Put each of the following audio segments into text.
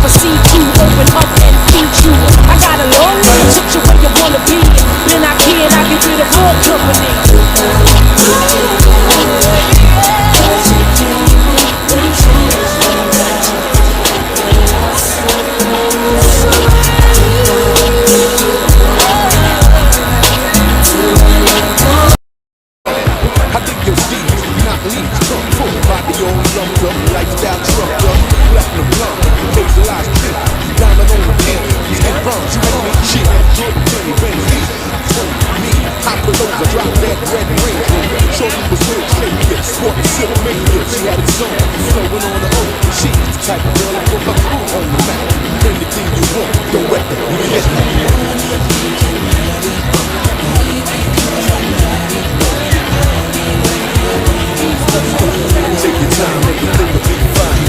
never see you open up and feed you. I got a long way, took you where you wanna be. Then I get rid of all company. Lifestyle truck up, platinum blonde, visualized kid, diamond on the pin, and bronze, you make me shit, good plenty, Benz, me, hot below, I drop that red ring, shorty was real shaky, sporting silk makeup, she had it on, flowing on the O, she's the type of girl I put my crew on the map, anything you want, the weapon, you get take your time, make it look a big fine.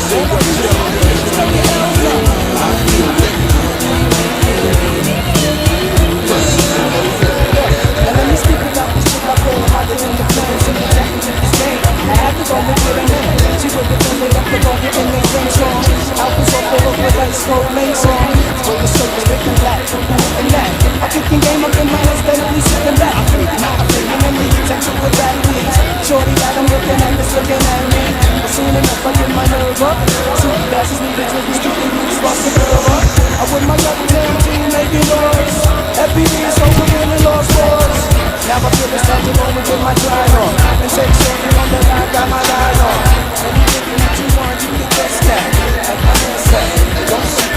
Say what you want. I feel it. Now let me speak about this chick I call harder than the plans in the jacket to this game. I had to go with her in. She would have been up the road and made things wrong. I was all over with ice cold lace on. With the circles written black, and that. I'm kicking game up in my hands, steadily sitting back. Now I'm thinking in me, sexual batteries. Shorty that I'm looking at is looking at me. But soon enough I get my nerve up. Super passes me to the stupid roots, spark the girl up. I with my love down team making noise. FBD is over in the lost boys. Now I feel it's time to go and get my dry on. And take something on the line, got my line on. Anything that you want, you can get that. Like my man said, don't see.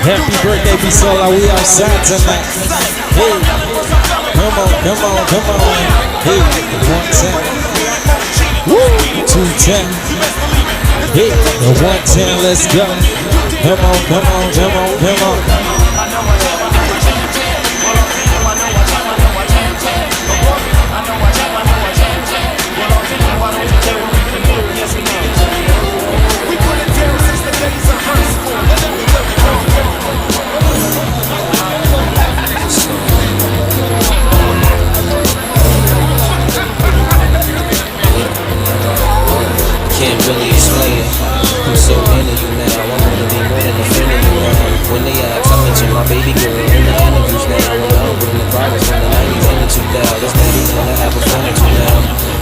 Happy birthday, Bisola, we outside tonight. Hey, come on, come on, come on. Hey, 110. Woo, 210. Hey, the 110, let's go. Come on, come on, come on, come on. Can't really explain it. I'm so into you now. I wanna be more than a friend of you now. When they ask, I mention my baby girl in the interviews now. When I open the Bibles from the 90s and the 2000s, this daddy's gonna have a fun with you now.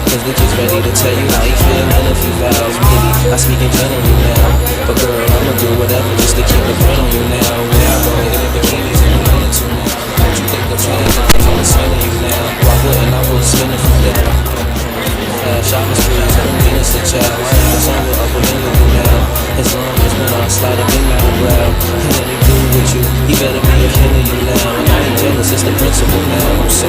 Cause they're just ready to tell you how you feel in a few vows. Maybe I speak in general now. But girl, I'ma do whatever just to keep the print on you now. When I go in the bikinis and the minutes too now. Don't you think the plans are I'm spending you now? Why wouldn't I would spend it from there? Shopping sprees, I'm Venus the child. I ain't concerned with upper middle you now. As long as when I slide up in my brow, anything do with you, he better be a kin of you now. And I ain't jealous, it's the principle now. I'm so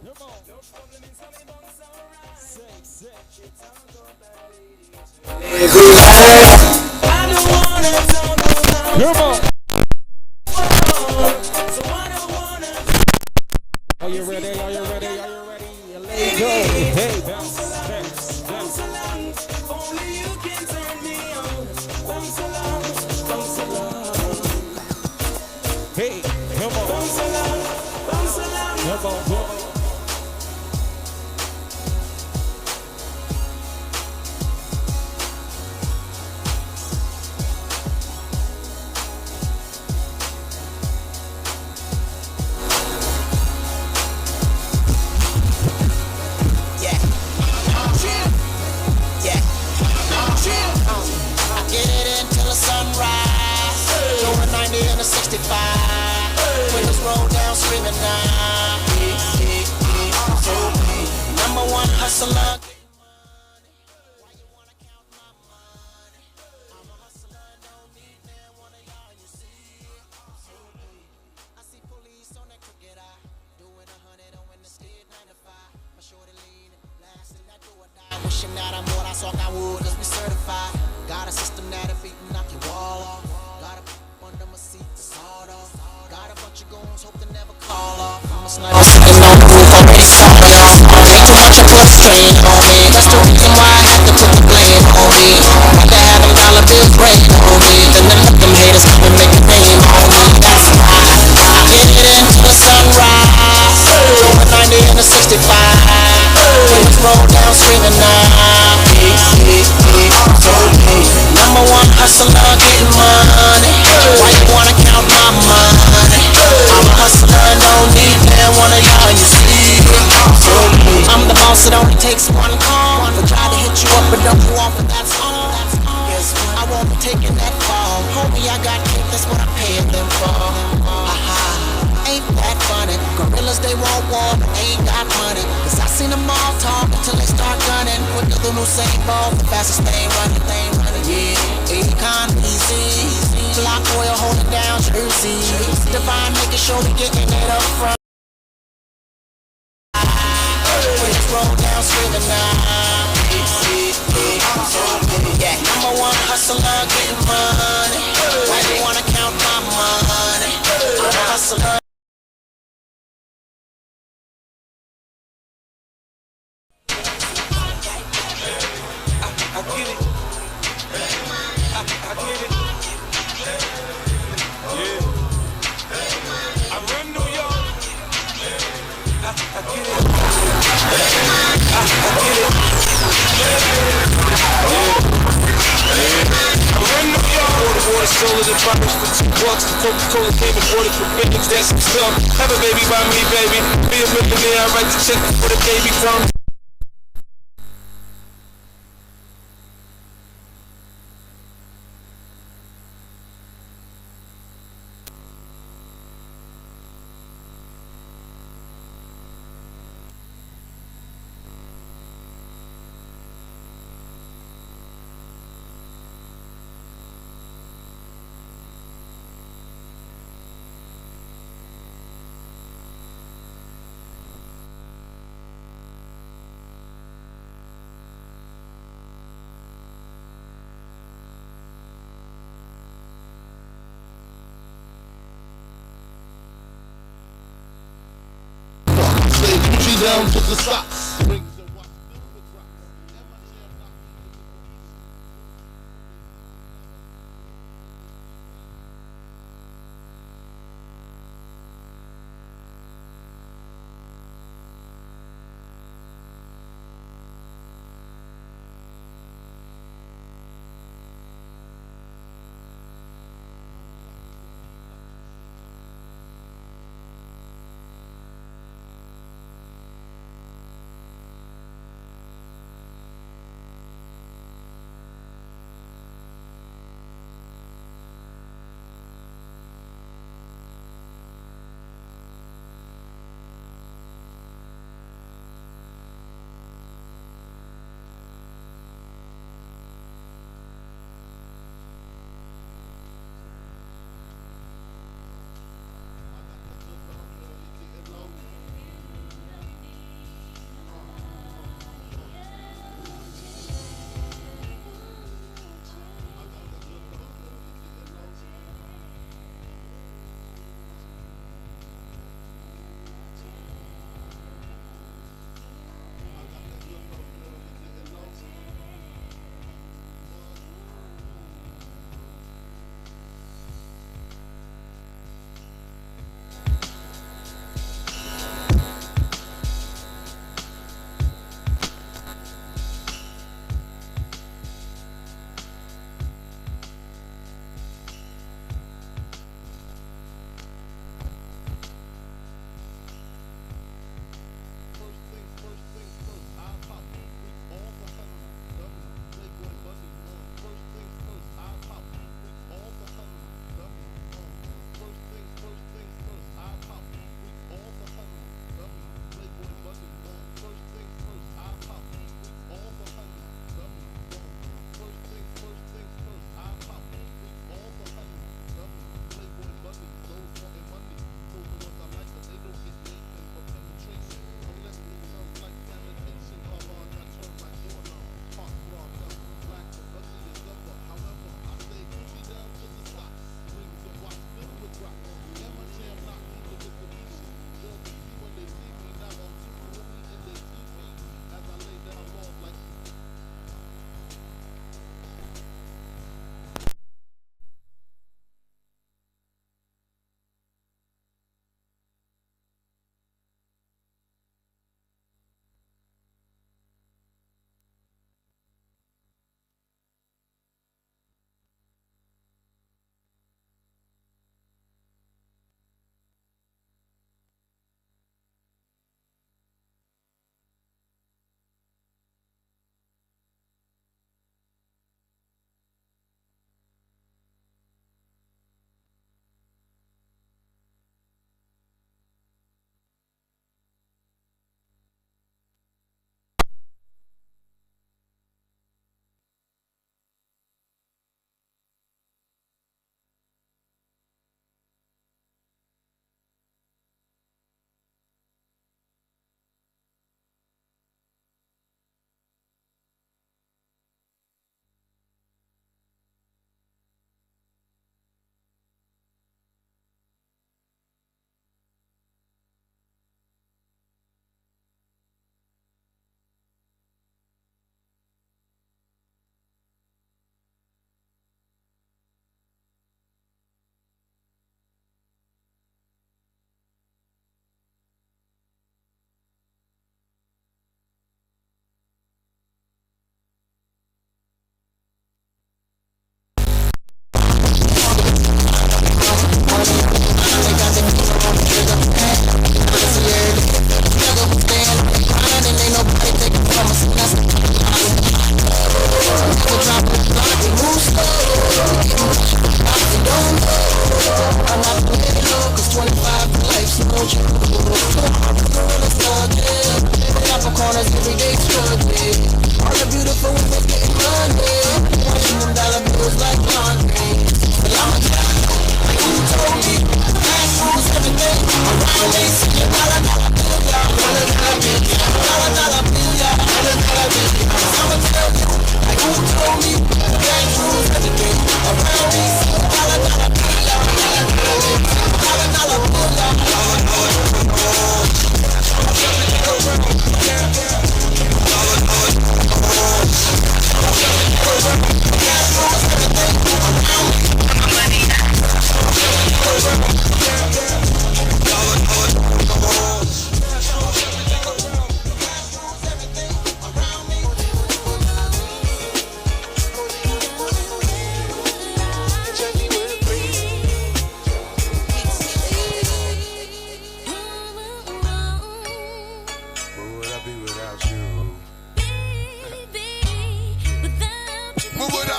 Come on. Say. Come on. Are you ready? Let's go. Hey, bounce. Hey, come on. Come on. In a 65, windows roll down, screaming now. Number one hustler. Why you wanna count my money? I'm a hustler, don't need man, one of y'all, you see. I see police on that crooked eye, doing 100 on the steed 9 to 5. My shorty leaning, blasting that do or die. Wishing that I'm what I saw I would, cause we certified. Got a system that'll beat and knock your wall off. Got a under my seat to sawed off. Got a bunch of goons, hope they never call off. I'm a sniper sitting on the roof, already sawed off. Way too much I put strain on me. That's the reason why I had to put the blame on me. Rather have them dollar bills rain on me than to let them haters come and make a name on me. That's why I get it into the sunrise. Over 90 in a 65. Windows roll down, screaming now. Number one hustler, getting money. Why you wanna count my money? I'm a hustler, don't need man, one of y'all, you see. I'm the boss, it only takes one call. For try to hit you up and dump you off, but that's all. Yes, I won't be taking that fall. Homie, I got cake, that's what I'm paying them for. Ain't that funny? Gorillas, they want war, but they ain't got money. Cause I seen them all talk until they start gunning. Quicker than Usain Bolt, the fastest thing running. Yeah, Akon easy. Block oil holding down Jersey. Divine making sure we getting it up front. Windows roll down, screaming now. Yeah, number one hustler, getting money. Why you wanna count my money? I'm a hustler. I get it. I get it. Yeah. I run New York. I get it. I get it. Yeah. I run New York. Water, solar, the bottles for $2. The Coca-Cola came and bought it for $1. That's some stuff. Have a baby by me, baby. Be a millionaire. I write the check before the baby comes. Down to the socks.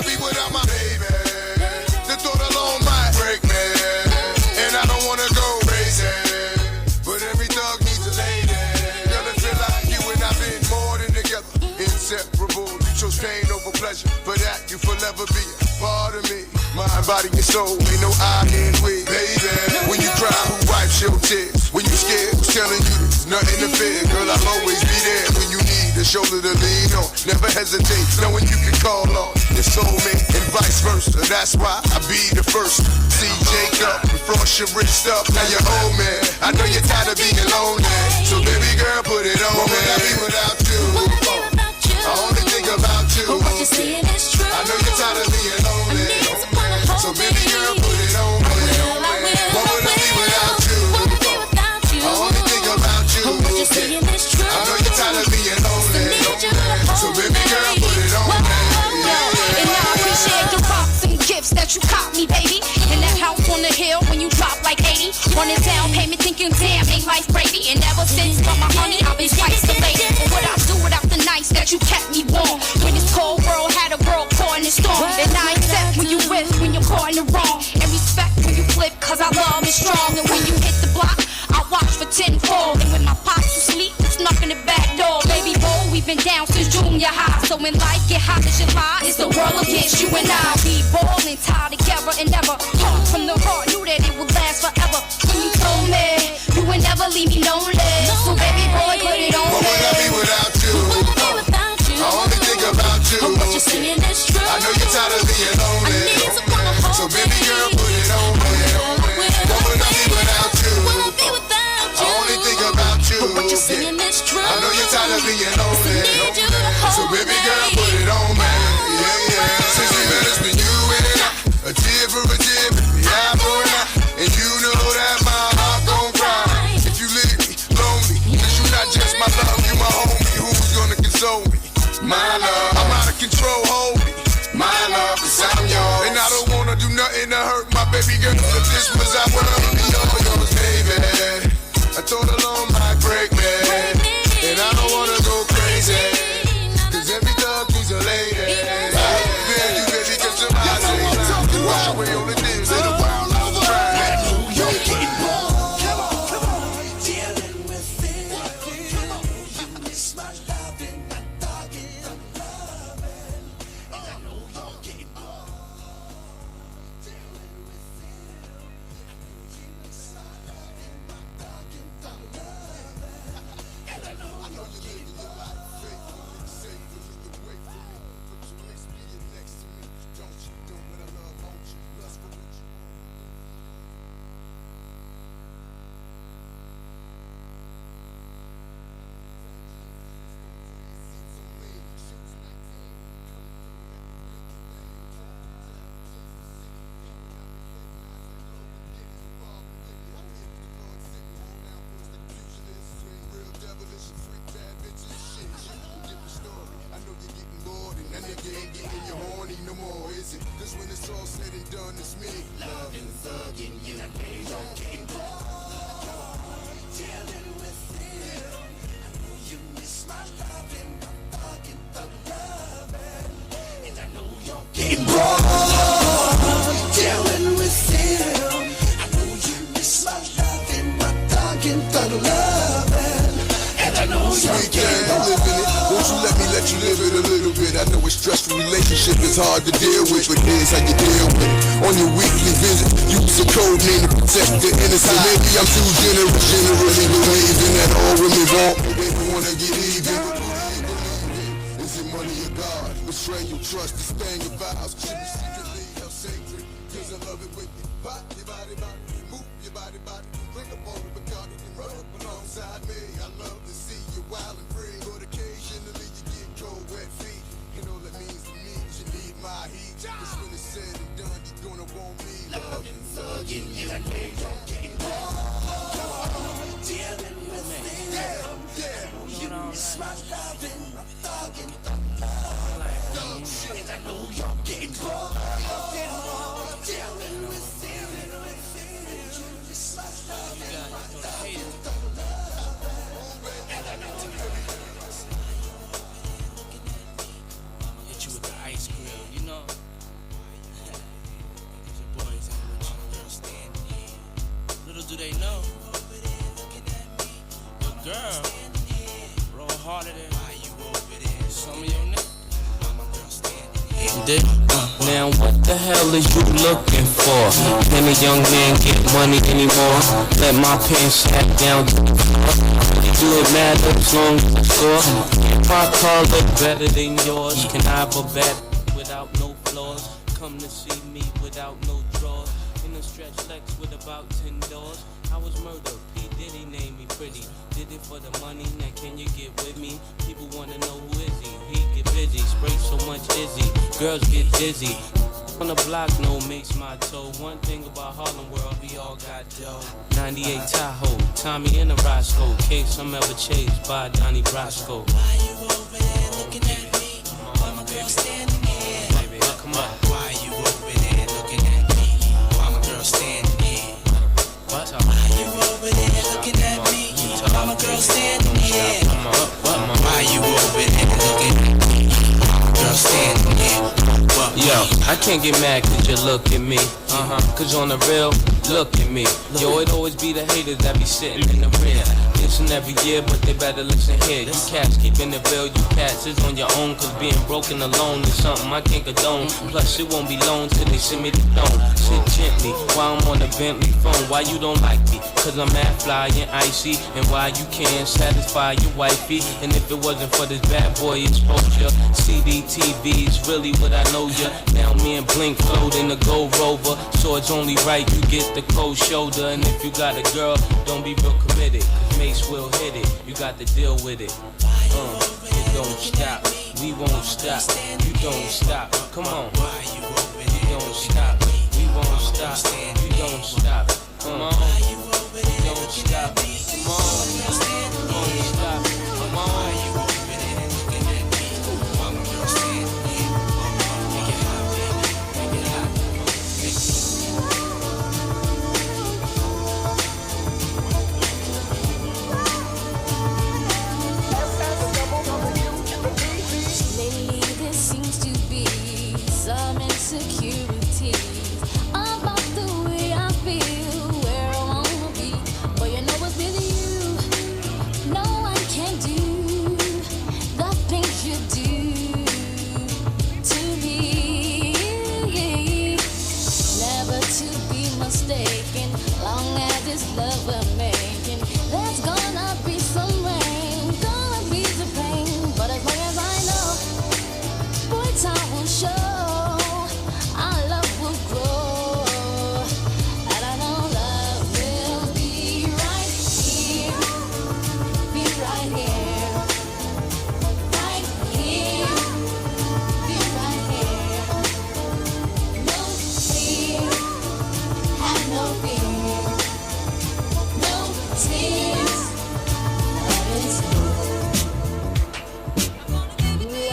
be without my baby? The thought alone might break me, and I don't wanna go crazy. But every thug needs a lady. Girl, it feel like you and I've been more than together. Inseparable, you chose pain over pleasure. For that, you forever be a part of me. Mind, body, and soul, ain't no I in way. Baby, when you cry, who wipes your tears? When you scared, who's telling you there's nothing to fear? Girl, I'll always be there when you need a shoulder to lean on. Never hesitate, knowing you can call on your soulmate and vice versa. That's why I be the first. See Jacob, frost your wrist up, now you're home, man. I know you're tired of being lonely, so baby girl, put it on. What would I be without you? I only think about you. But what you're saying is true. I know you're tired of being lonely. I need someone to hold So baby girl, me. put it on me. What would I be without you? I only think about you. But what you're saying is true. I know you're tired of being lonely. So baby girl, put it on me. And I appreciate the rocks and gifts that you caught me, baby. And that house on the hill when you drop like 80. On a down payment thinking, damn, ain't life gravy. And ever since, but my honey, I've been twice the lady. But what I do without the nights that you kept me warm. When this cold world had a girl caught in the storm. And I accept when you with, when you're caught in the wrong. And respect when you flip, cause our love is strong. And when you hit the block, I watch for tenfold. And when my pops asleep, snuck in the back door. Baby boy, we've been down since junior high. So when life get hot as July, it's the world against you and I. We ballin', tied together and never talk from the heart. Knew that it would last forever. When you told me you would never leave me lonely. So baby boy, put it on What me. would I be without you? I only think about you. But what you're saying is true. I know you're tired of being lonely. I need someone to hold So baby girl, put it on me. What would I be without you? I only think about you. But what you're saying is true. I know you're tired of being lonely. Need you to hold So baby girl, put it on me. Yeah, yeah. Since we met, it's been you and I. A tear for a tear, baby, eye for an eye. And you know that my heart gon' cry. If you leave me lonely, cause you not just my love, you my homie. Who's gonna console me? My love, I'm out of control, hold me. My love, cause I'm yours. And I don't wanna do nothing to hurt my baby girl. If this was our world, it'd be all yours, baby. I thought alone might break me. And I don't wanna go crazy. Cause every dog needs a lady. Feel you, baby, cause somebody you wash away all the things in the world over. Relationship is hard to deal with, but here's how you deal with it. On your weekly visit, use a code name to protect the innocent. Maybe I'm too generous, generally believing that all women want. Baby wanna get even. Is it money or God? Betray your trust, disdain your vows. Should be secretly held sacred. Cause I love it when you pop your body, move your body, bring up all the Bacardi and run up alongside me. I love to see you wild and free, but occasionally you get cold, wet feet. And all that means to me is you need my heat. Cause when it's said and done, you're gonna want me. Love and thugging you and me. Dealing with them. You miss my loving, my thugging. And I know you're getting bored. Dealing with them. You miss my loving, my thugging. And I know you're Hit you with the ice grill, you know. harder than why you over there. Some of your niggas. Now what the hell is you looking for? Can a young man get money anymore? Let my pants sat down to the floor. Do it matter as long as I score? If my car look better than yours, can I have a bat without no flaws? Come to see me without no drawers. In a stretch Lex with about 10 doors. I was murdered, P. Diddy named me pretty. Did it for the money, now can you get with me? People wanna know who is he? He get busy, spray so much Izzy. Girls get dizzy. On the block, no makes my toe. One thing about Harlem World, we all got dough. 98 Tahoe, Tommy and a Roscoe. Case I'm ever chased by Donnie Brasco. Why you over there looking at me? Why my girl standing here? Baby, come on. Why you over there looking at me? Why my girl standing here? What? Why you over there looking at me? Why my girl standing here? Why you over there looking at me? Why my girl standing here? Yo, I can't get mad cause you look at me. Cause on the real, look at me. Yo, it always be the haters that be sitting in the rear. Listen every year, but they better listen here. You cats keeping it real, you cats is on your own. Cause being broken alone is something I can't condone. Plus it won't be long till they send me the throne. Sit gently while I'm on the Bentley phone. Why you don't like me? Cause I'm mad fly and icy. And why you can't satisfy your wifey. And if it wasn't for this bad boy exposure, CD, TV is really what I know ya. Now me and Blink float in the Gold Rover. So it's only right you get the cold shoulder. And if you got a girl, don't be real committed. Cause Mace will hit it, you got to deal with it. You don't stop, we won't stop. You don't stop, come on. You don't stop, we won't stop. You don't stop, come on. You don't stop, come on. You don't stop, come on. Lately there seems to be some insecurity about the way I feel, where I wanna be. But you know what's with you? No one can do the things you do to me. Never to be mistaken, long as this love we're making, there's gonna be some rain, gonna be the pain. But as long as I know, boy, time will show, our love will grow, and I know love will be right here, be right here, right here, be right here. No fear, have no fear, no tears, love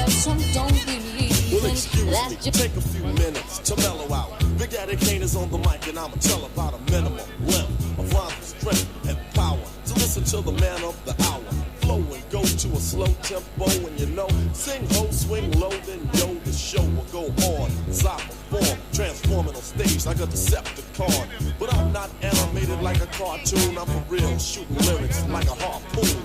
is some don't believe Well, excuse that me, you take a few minutes to mellow out. Big Daddy Kane is on the mic and I'ma tell about a minimum length of rhyme, strength, and power. To listen to the man of the hour. Flow and go to a slow tempo and you know, sing ho, swing low, then yo, the show will go on. As I perform, transforming on stage like a Decepticon. But I'm not animated like a cartoon, I'm for real, shooting lyrics like a harpoon.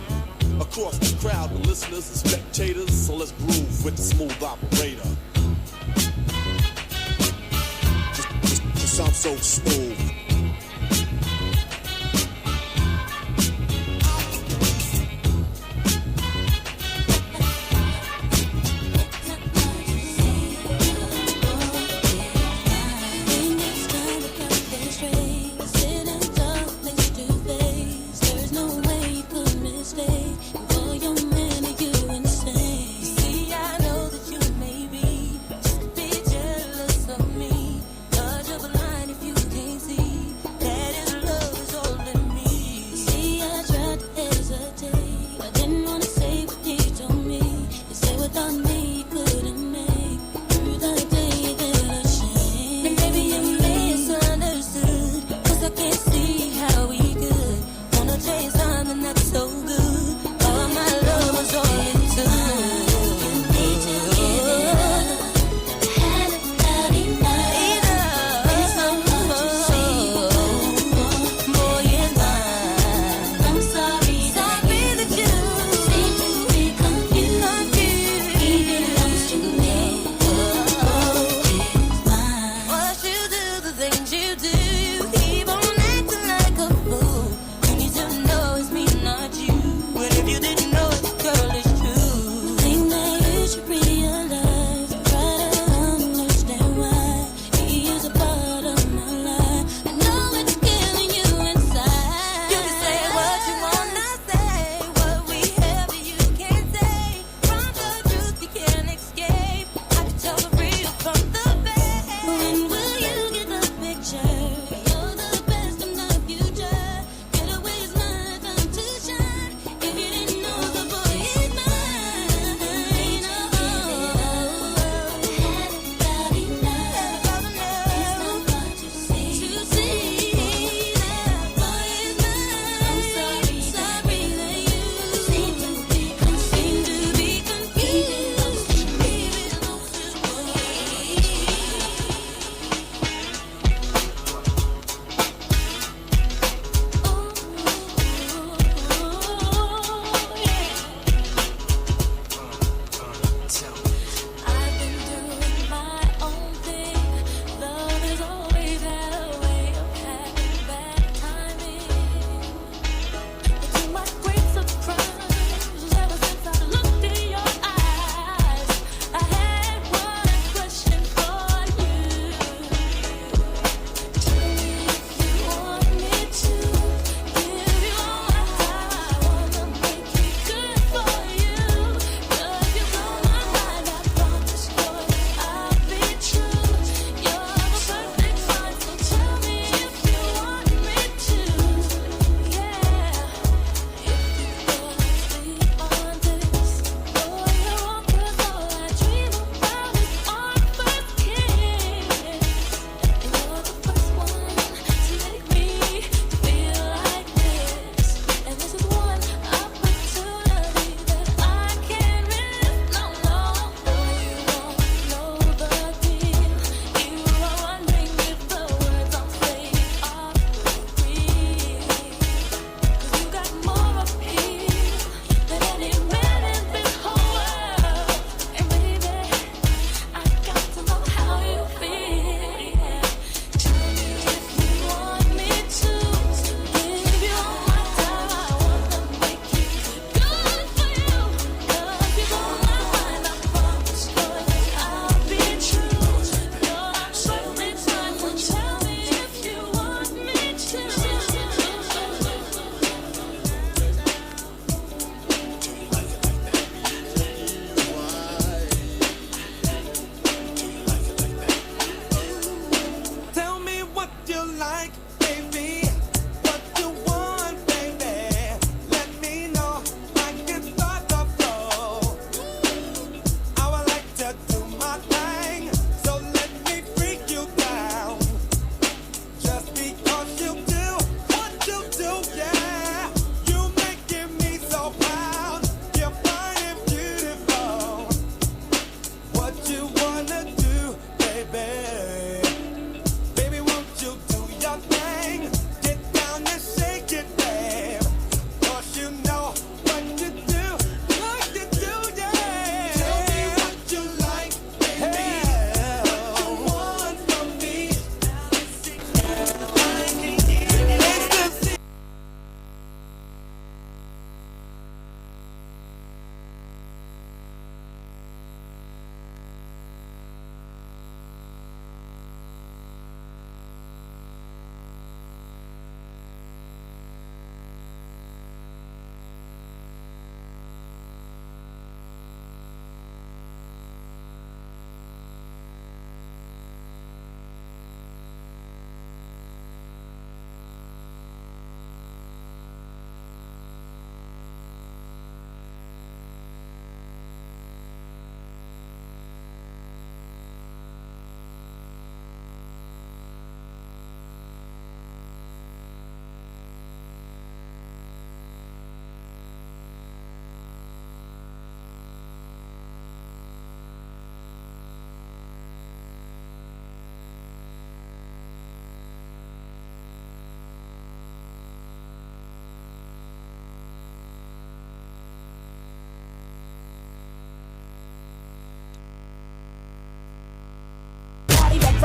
Across the crowd, the listeners and spectators, so let's groove with the smooth operator. Just sound so smooth. See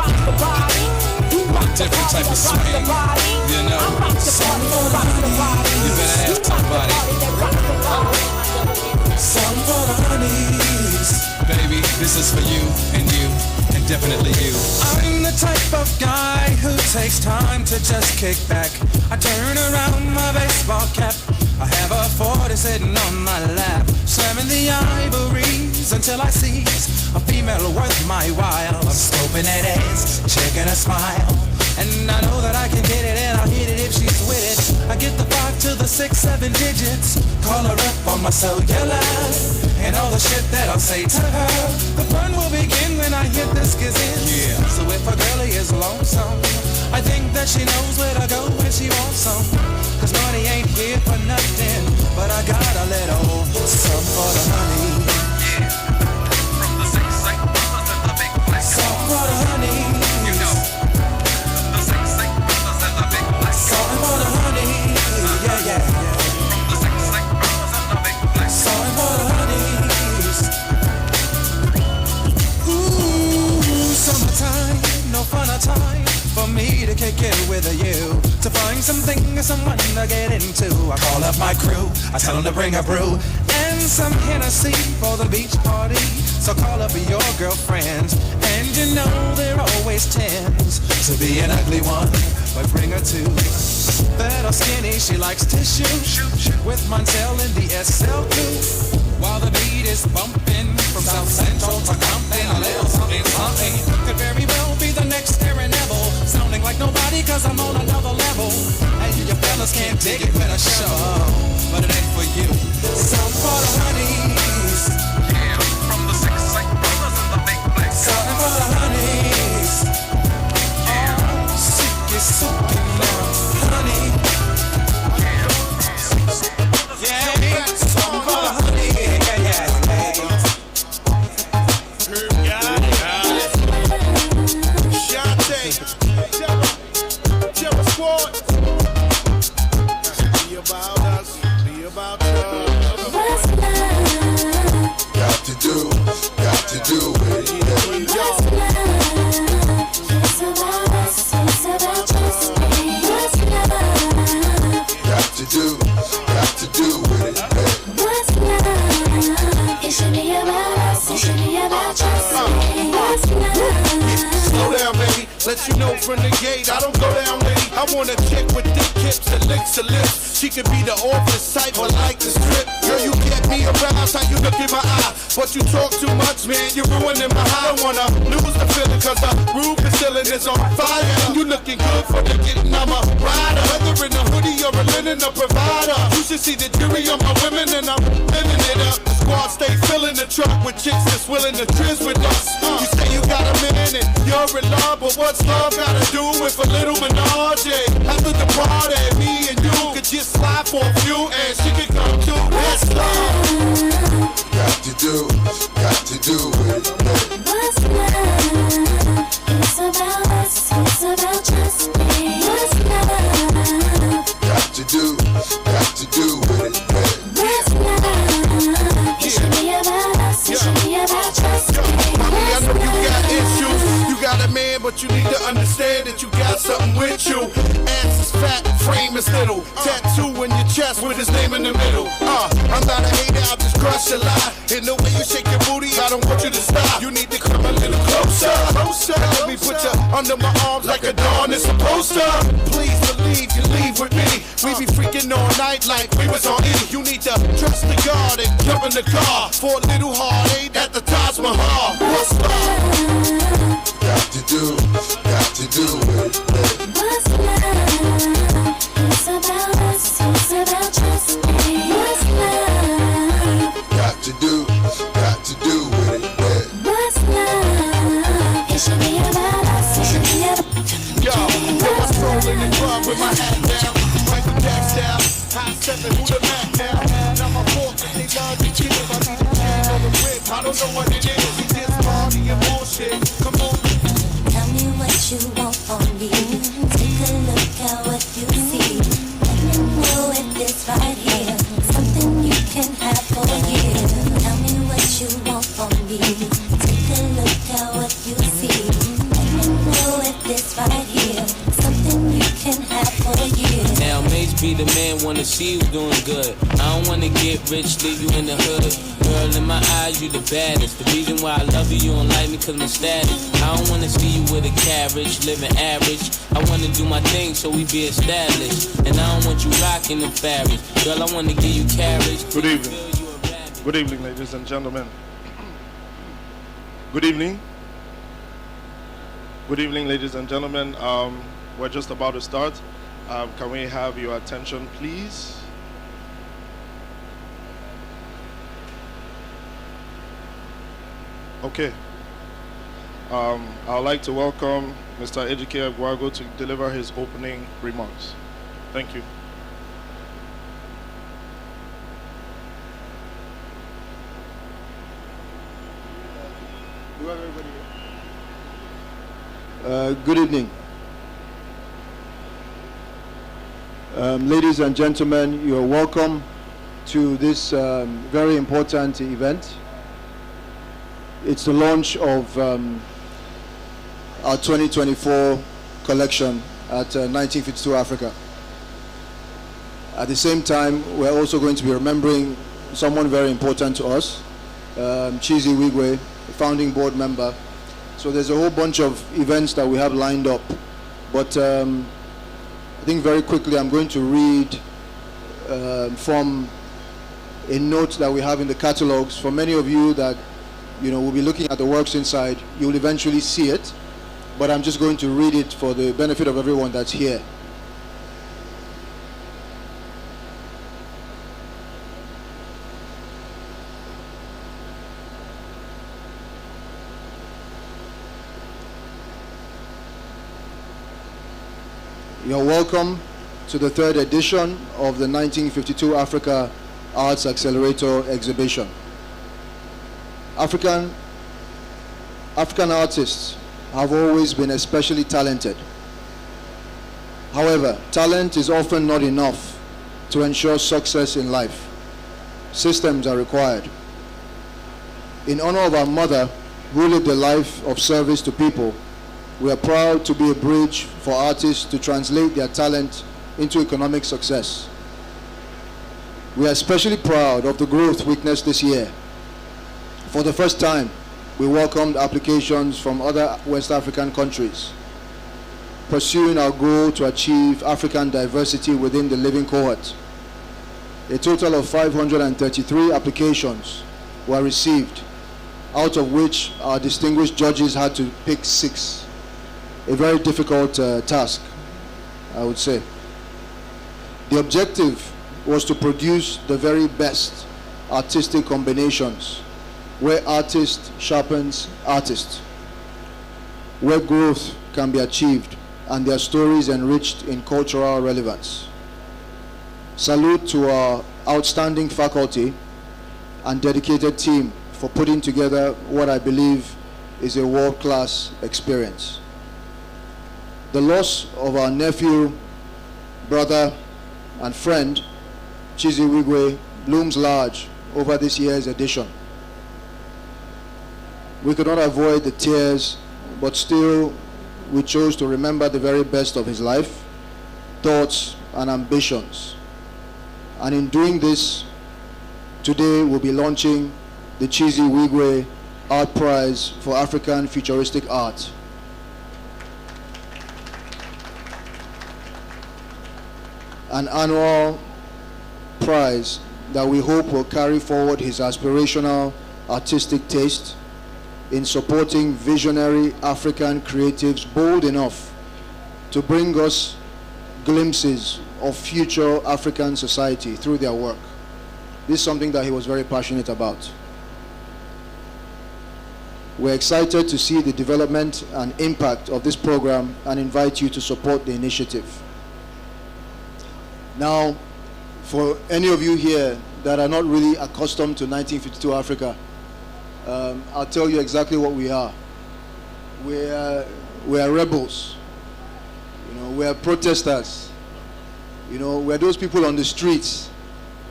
rock the body. You rock the Different type of swing, you know. you better have somebody. Some for the honeys. Baby, this is for you, and definitely you. I'm the type of guy who takes time to just kick back. I turn around my baseball cap. I have a 40 sitting on my lap, slamming the ivories until I seize a female worth my while. I'm scoping that ass, checking her smile, and I know that I can get it, and I'll hit it if she's with it. I get the 5 to the 6, 7 digits, call her up on my cellular, and all the shit that I'll say to her. The fun will begin when I hit this gazette. Yeah. So if a girlie is lonesome, I think that she knows where to go when she wants some. Cause money ain't here for nothing, but I got a little some for the honey. Yeah. From the 6 brothers in the big black car. Some for the honey. You know. The 6 brothers in the big black car. Some for the honey. Yeah, yeah, yeah. From the 6 brothers in the big black car. Some for the honeys. Ooh, summertime, no fun a time for me to kick it with you, to find something or someone to get into. I call up my crew, I tell them to bring a brew and some Hennessy for the beach party. So call up your girlfriends, and you know there always tends to be an ugly one, but bring her two. Fat or skinny, she likes to shoot with Montel in the SL2. While the beat is bumping from South Central to Compton, a little something, something could very well be the next Aaron Neville, sounding like nobody cause I'm on another level. And you fellas can't dig it with a shovel, but it ain't for you. Some for the honeys. Yeah, from the 6 brothers in the big black car. Some for the honeys. Yeah, Suki honey. Yeah, some for the honey. Let you know from the gate, I don't go down, lady. I want a chick with thick hips and licks her lips. She could be the office type, but like the strip. Girl, you get me aroused, how you look in my eye. But you talk too much, man, you're ruining my high. I don't wanna lose the feeling, cause the roof is ceiling is on fire. You looking good for the getting, I'm a rider. Whether in a hoodie or a linen, a provider. You should see the jury on my women, and I'm living it up. The squad stay filling the truck with chicks that's willing to trizz with us. You say you got a man and you're in love, but what's love gotta do with a little menage? After the party, me and you could just slide for a few, and she could come too. That's love. Got to do it. What's love? It's about us, it's about just me. What's love? Got to do it. What's love? It should be about us, it should be about just me. Mommy, I know you got issues. You got a man, but you need to understand that you got something with you. Ass is fat, frame is little. Tattoo in your chest with his name in the middle. I'm not a hater, I'll just crush a lie. In the way you shake your booty, I don't want you to stop. You need to come a little closer. Let me put you under my arms like a dawn is supposed to. Please believe you leave with me. We be freaking all night like we was on E. You need to trust the God and jump in the car for a little heartache at the Taj Mahal. What's love? Got to do it. What's love? It's about us, it's about just me. What's love? Got to do it. What's love? It should be about us, it should be about Yo, I stroll in the club with my hat down, Michael Jackson style, high stepping, who the Mac now? Now my fork, they love the kids, I need the chain on the whip, I don't know what it is, we just party and bullshit, come on. Tell me what you want from me. Take a look at what you see. Let me know if it's right here. Something you can have for a year. Tell me what you want from me. Take a look at what you see. Let me know wanna see you doing good. I don't wanna get rich, leave you in the hood. Girl, in my eyes, you the baddest. The reason why I love you, you don't like me cause my status. I don't wanna see you with a carriage, living average. I wanna do my thing so we be established. And I don't want you rocking the fabric. Girl, I wanna give you carriage. Good evening. Good evening, ladies and gentlemen. Good evening. Good evening, ladies and gentlemen. We're just about to start. Can we have your attention, please? Okay. I'd like to welcome Mr. Ejike Agwago to deliver his opening remarks. Thank you. Good evening. Ladies and gentlemen, you're welcome to this very important event. It's the launch of our 2024 collection at 1952 Africa. At the same time, we're also going to be remembering someone very important to us, Chizi Wigwe, founding board member. So there's a whole bunch of events that we have lined up. But I think very quickly I'm going to read from a note that we have in the catalogs. For many of you that will be looking at the works inside, you will eventually see it. But I'm just going to read it for the benefit of everyone that's here. You're welcome to the third edition of the 1952 Africa Arts Accelerator exhibition. African artists have always been especially talented. However, talent is often not enough to ensure success in life. Systems are required. In honor of our mother, who lived a life of service to people, we are proud to be a bridge for artists to translate their talent into economic success. We are especially proud of the growth witnessed this year. For the first time, we welcomed applications from other West African countries, pursuing our goal to achieve African diversity within the living cohort. A total of 533 applications were received, out of which our distinguished judges had to pick 6. A very difficult task, I would say. The objective was to produce the very best artistic combinations, where artist sharpens artist, where growth can be achieved and their stories enriched in cultural relevance. Salute to our outstanding faculty and dedicated team for putting together what I believe is a world-class experience. The loss of our nephew, brother, and friend, Chizi Wigwe, looms large over this year's edition. We could not avoid the tears, but still we chose to remember the very best of his life, thoughts, and ambitions. And in doing this, today we'll be launching the Chizi Wigwe Art Prize for African Futuristic Art. An annual prize that we hope will carry forward his aspirational artistic taste in supporting visionary African creatives bold enough to bring us glimpses of future African society through their work. This is something that he was very passionate about. We're excited to see the development and impact of this program and invite you to support the initiative. Now, for any of you here that are not really accustomed to 1952 Africa, I'll tell you exactly what we are. We are rebels. We are protesters. We're those people on the streets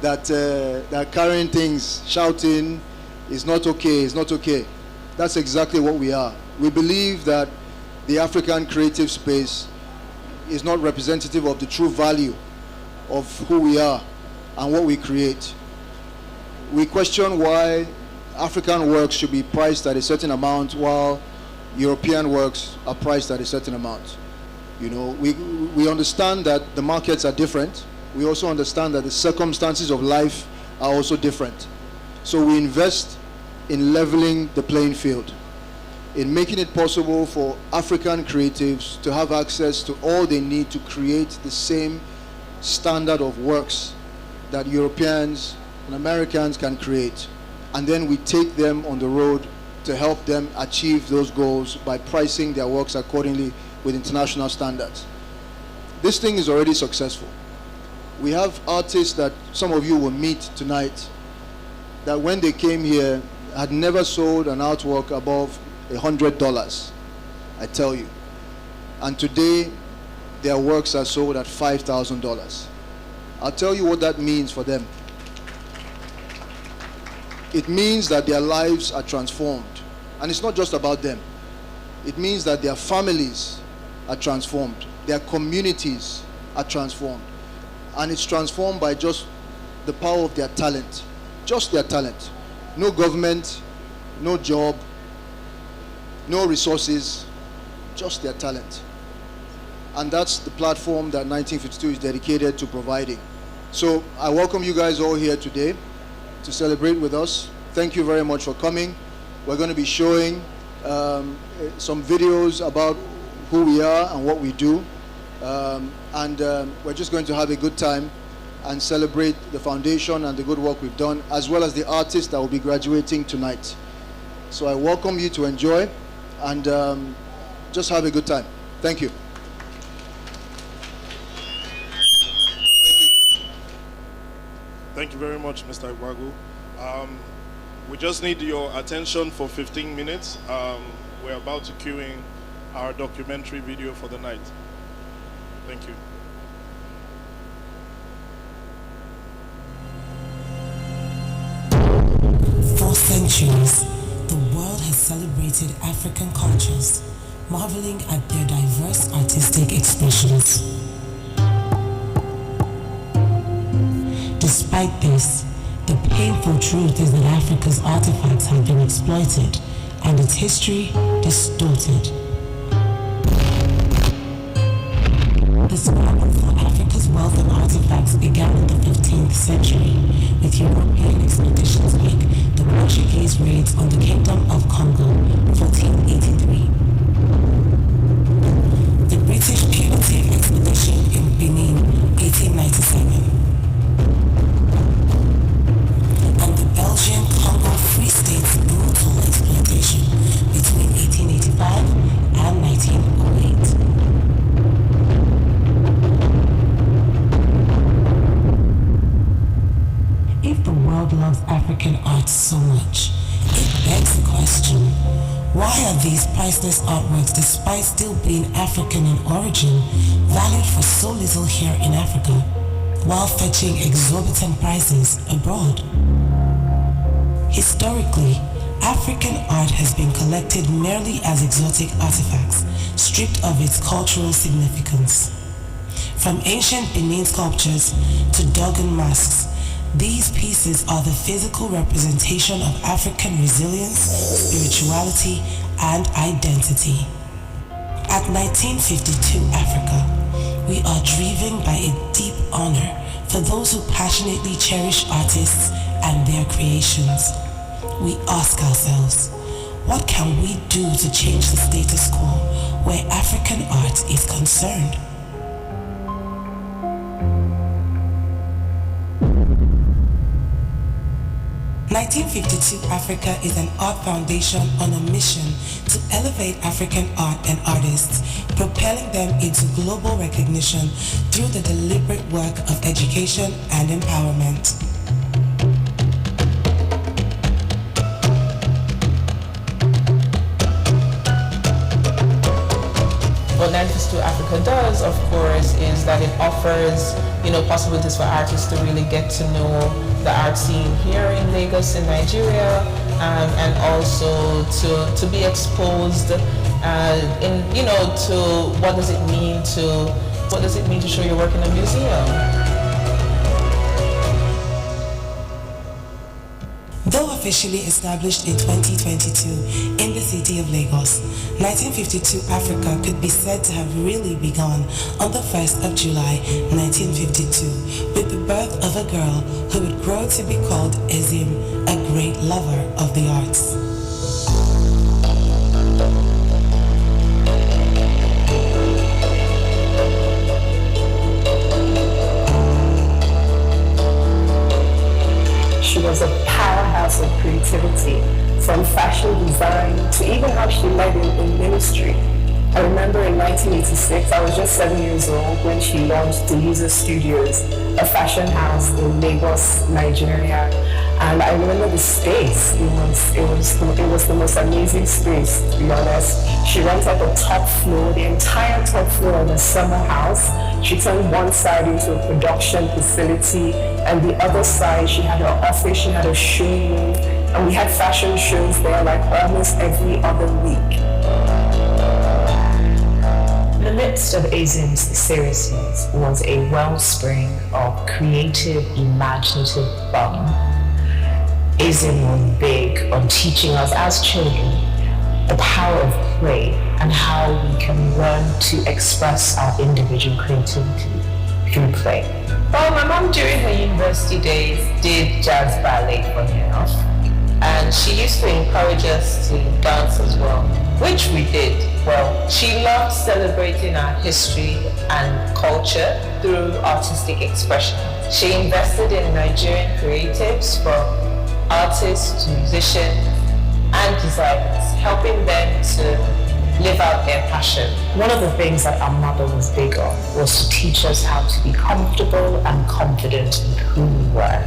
that are carrying things, shouting, "It's not okay, it's not okay." That's exactly what we are. We believe that the African creative space is not representative of the true value of who we are and what we create. We question why African works should be priced at a certain amount while European works are priced at a certain amount. You know, we understand that the markets are different. We also understand that the circumstances of life are also different. So we invest in leveling the playing field, in making it possible for African creatives to have access to all they need to create the same standard of works that Europeans and Americans can create. And then we take them on the road to help them achieve those goals by pricing their works accordingly with international standards. This thing is already successful. We have artists that some of you will meet tonight that when they came here had never sold an artwork above $100, I tell you. And today their works are sold at $5,000. I'll tell you what that means for them. It means that their lives are transformed. And it's not just about them. It means that their families are transformed. Their communities are transformed. And it's transformed by just the power of their talent. Just their talent. No government, no job, no resources, just their talent. And that's the platform that 1952 is dedicated to providing. So I welcome you guys all here today to celebrate with us. Thank you very much for coming. We're going to be showing some videos about who we are and what we do. We're just going to have a good time and celebrate the foundation and the good work we've done, as well as the artists that will be graduating tonight. So I welcome you to enjoy and just have a good time. Thank you. Thank you very much, Mr. Agwagu. We just need your attention for 15 minutes. We're about to cue in our documentary video for the night. Thank you. For centuries, the world has celebrated African cultures, marveling at their diverse artistic expressions. Despite this, the painful truth is that Africa's artifacts have been exploited and its history distorted. The struggle for Africa's wealth and artifacts began in the 15th century with European expeditions like the Portuguese raids on the Kingdom of Congo, 1483. The British punitive expedition in Benin, 1897. And the Belgian Congo Free State's brutal exploitation between 1885 and 1908. If the world loves African art so much, it begs the question, why are these priceless artworks, despite still being African in origin, valued for so little here in Africa, while fetching exorbitant prices abroad? Historically, African art has been collected merely as exotic artifacts, stripped of its cultural significance. From ancient Benin sculptures to Dogon masks, these pieces are the physical representation of African resilience, spirituality, and identity. At 1952 Africa, we are driven by a deep honor for those who passionately cherish artists and their creations. We ask ourselves, what can we do to change the status quo where African art is concerned? "1952 Africa" is an art foundation on a mission to elevate African art and artists, propelling them into global recognition through the deliberate work of education and empowerment. What 1952 Africa does, of course, is that it offers, possibilities for artists to really get to know the art scene here in Lagos, in Nigeria, and also to be exposed to what does it mean to show your work in a museum. officially established in 2022 in the city of Lagos, 1952 Africa could be said to have really begun on the 1st of July 1952 with the birth of a girl who would grow to be called Ezim, a great lover of the arts. She was a powerhouse of creativity, from fashion design to even how she led in ministry. I remember in 1986, I was just 7 years old when she launched the User Studios, a fashion house in Lagos, Nigeria. And I remember the space. It was the most amazing space, to be honest. She rented the top floor, the entire top floor of a summer house. She turned one side into a production facility, and the other side, she had her office, she had a showroom, and we had fashion shows there like almost every other week. In the midst of Ezim's seriousness was a wellspring of creative, imaginative fun. Ezim was big on teaching us as children the power of play and how we can learn to express our individual creativity through play. Well, my mom during her university days did jazz ballet funny enough, and she used to encourage us to dance as well, which we did. Well, she loved celebrating our history and culture through artistic expression. She invested in Nigerian creatives, from artists to musicians and designers, helping them to live out their passion. One of the things that our mother was big on was to teach us how to be comfortable and confident in who we were.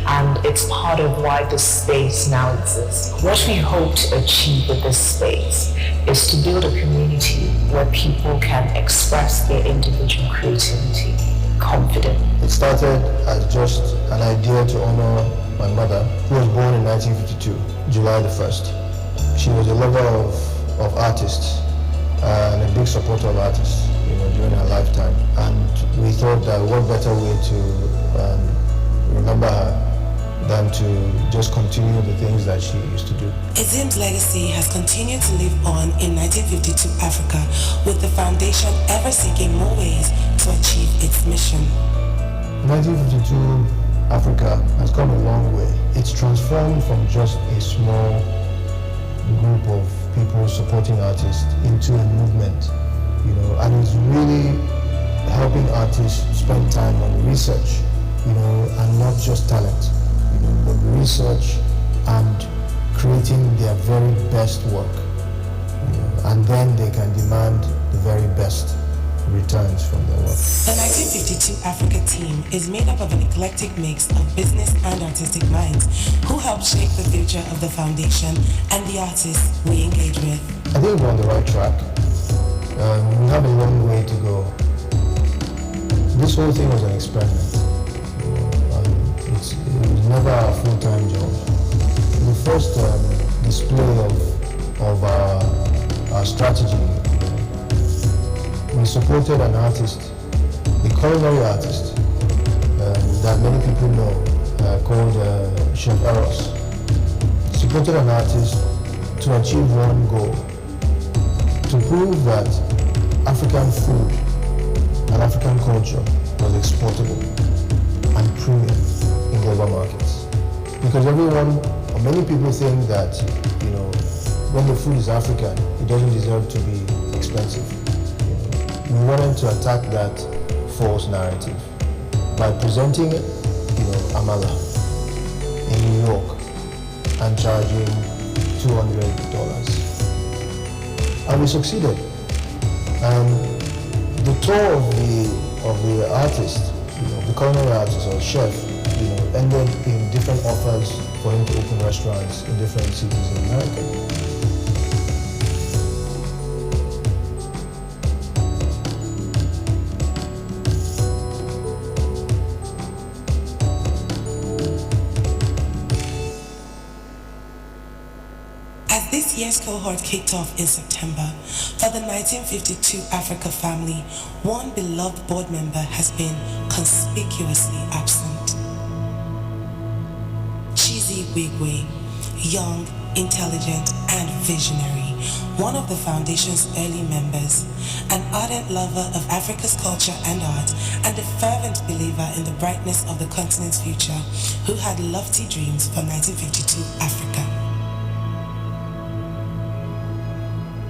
And it's part of why this space now exists. What we hope to achieve with this space is to build a community where people can express their individual creativity confidently. It started as just an idea to honor my mother, who was born in 1952, July the 1st. She was a lover of artists and a big supporter of artists, during her lifetime. And we thought that what better way to remember her than to just continue the things that she used to do. Ezim's legacy has continued to live on in 1952 Africa, with the foundation ever seeking more ways to achieve its mission. 1952 Africa has come a long way. It's transformed from just a small group of people supporting artists into a movement, and it's really helping artists spend time on research, and not just talent, but research and creating their very best work, and then they can demand the very best returns from their work. The 1952 Africa team is made up of an eclectic mix of business and artistic minds who helped shape the future of the foundation and the artists we engage with. I think we're on the right track. We have a long way to go. This whole thing was an experiment. It was never a full-time job. The first display of our strategy, we supported an artist, a culinary artist that many people know, called Chef Eros. Supported an artist to achieve one goal, to prove that African food and African culture was exportable and premium in global markets. Because many people think that, when the food is African, it doesn't deserve to be expensive. We wanted to attack that false narrative by presenting, amala in New York and charging $200. And we succeeded. The tour of the artist, the culinary artist or chef, ended in different offers for him to open restaurants in different cities in America. This year's cohort kicked off in September. For the 1952 Africa family, one beloved board member has been conspicuously absent. Chizzy Wigwe, young, intelligent, and visionary, one of the foundation's early members, an ardent lover of Africa's culture and art, and a fervent believer in the brightness of the continent's future, who had lofty dreams for 1952 Africa.